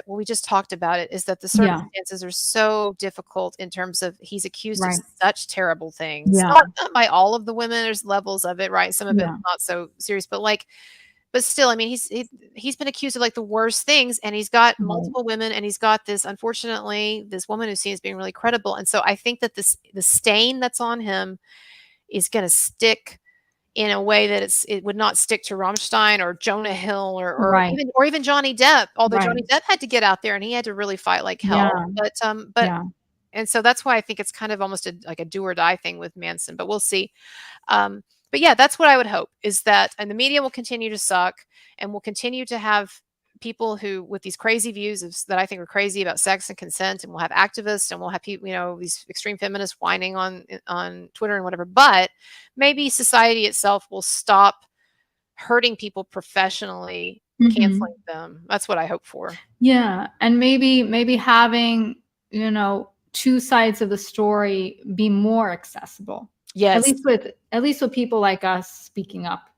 well, we just talked about it, is that the Yeah. circumstances are so difficult in terms of he's accused of Right. such terrible things. Yeah. Not by all of the women, there's levels of it, right? Some of it Yeah. not so serious, but still, I mean, he's been accused of like the worst things, and he's got Right. multiple women, and he's got this, unfortunately, this woman who's seen as being really credible. And so I think that the stain that's on him is going to stick in a way that it would not stick to Rammstein or Jonah Hill Right. or even Johnny Depp. Although Right. Johnny Depp had to get out there and he had to really fight like hell. Yeah. But Yeah. and so that's why I think it's kind of almost like a do or die thing with Manson. But we'll see. But yeah, that's what I would hope, is that, and the media will continue to suck, and we'll continue to have people who with these crazy views that I think are crazy about sex and consent, and we'll have activists, and we'll have people, these extreme feminists whining on Twitter and whatever. But maybe society itself will stop hurting people professionally, canceling Mhm. them. That's what I hope for. Yeah, and maybe having, two sides of the story be more accessible. Yes. At least with people like us speaking up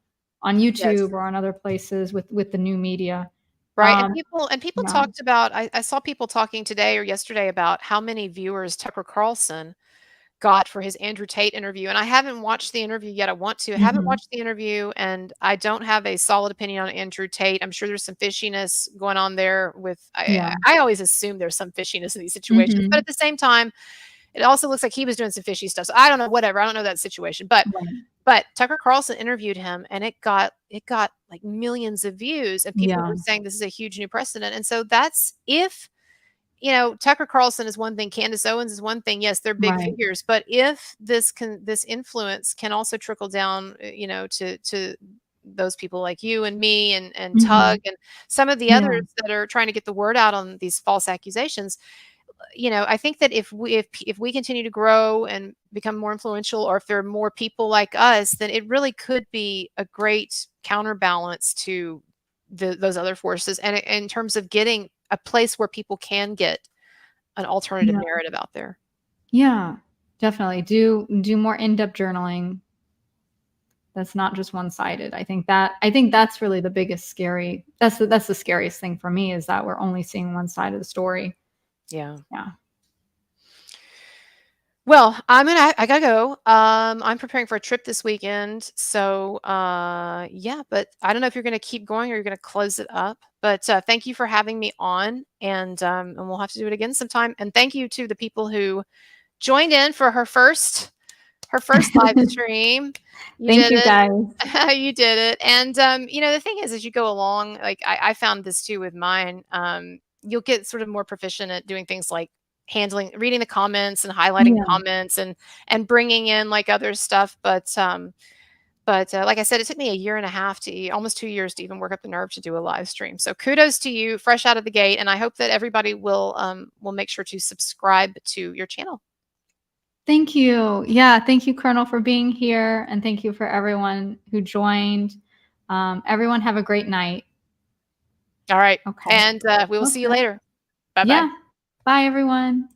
on Yes. YouTube or on other places with the new media. Right, and Um, people yeah. talked about, I saw people talking today or yesterday about how many viewers Tucker Carlson got for his Andrew Tate interview, and I haven't watched the interview yet. I want to. I haven't Mhm. watched the interview, and I don't have a solid opinion on Andrew Tate. I'm sure there's some fishiness going on there with Yeah. I always assume there's some fishiness in these situations, but Mhm. at the same time, it also looks like he was doing some fishy stuff. So I don't know, whatever. I don't know that situation, Right. but Tucker Carlson interviewed him, and it got like millions of views, and people Yeah. were saying this is a huge new precedent. And so that's if Tucker Carlson is one thing, Candace Owens is one thing. Yes, they're big Right. figures, but if this influence can also trickle down, to those people like you and me and Tug Mhm. and some of the Yeah. others that are trying to get the word out on these false accusations, I think that if we continue to grow and become more influential, or if there are more people like us, then it really could be a great counterbalance to those other forces, and in terms of getting a place where people can get an alternative Yeah. narrative out there. Yeah. Definitely. Do more in-depth journaling that's not just one-sided. I think that's really the biggest that's the scariest thing for me, is that we're only seeing one side of the story. Yeah. Yeah. Well, I gotta go. I'm preparing for a trip this weekend. So yeah, but I don't know if you're gonna keep going or you're gonna close it up. But thank you for having me on, and we'll have to do it again sometime. And thank you to the people who joined in for her first live stream. You Thank did you, it. guys. You did it. And the thing is, as you go along, like I found this too with mine, you'll get sort of more proficient at doing things like reading the comments and highlighting Yeah. comments and bringing in like other stuff. But like I said, it took me a year and a half almost 2 years to even work up the nerve to do a live stream. So kudos to you, fresh out of the gate. And I hope that everybody will make sure to subscribe to your channel. Thank you. Yeah, thank you, Colonel, for being here, and thank you for everyone who joined. Everyone have a great night. All right. Okay. And we will see you Okay. later. Bye bye. Yeah. Bye, everyone.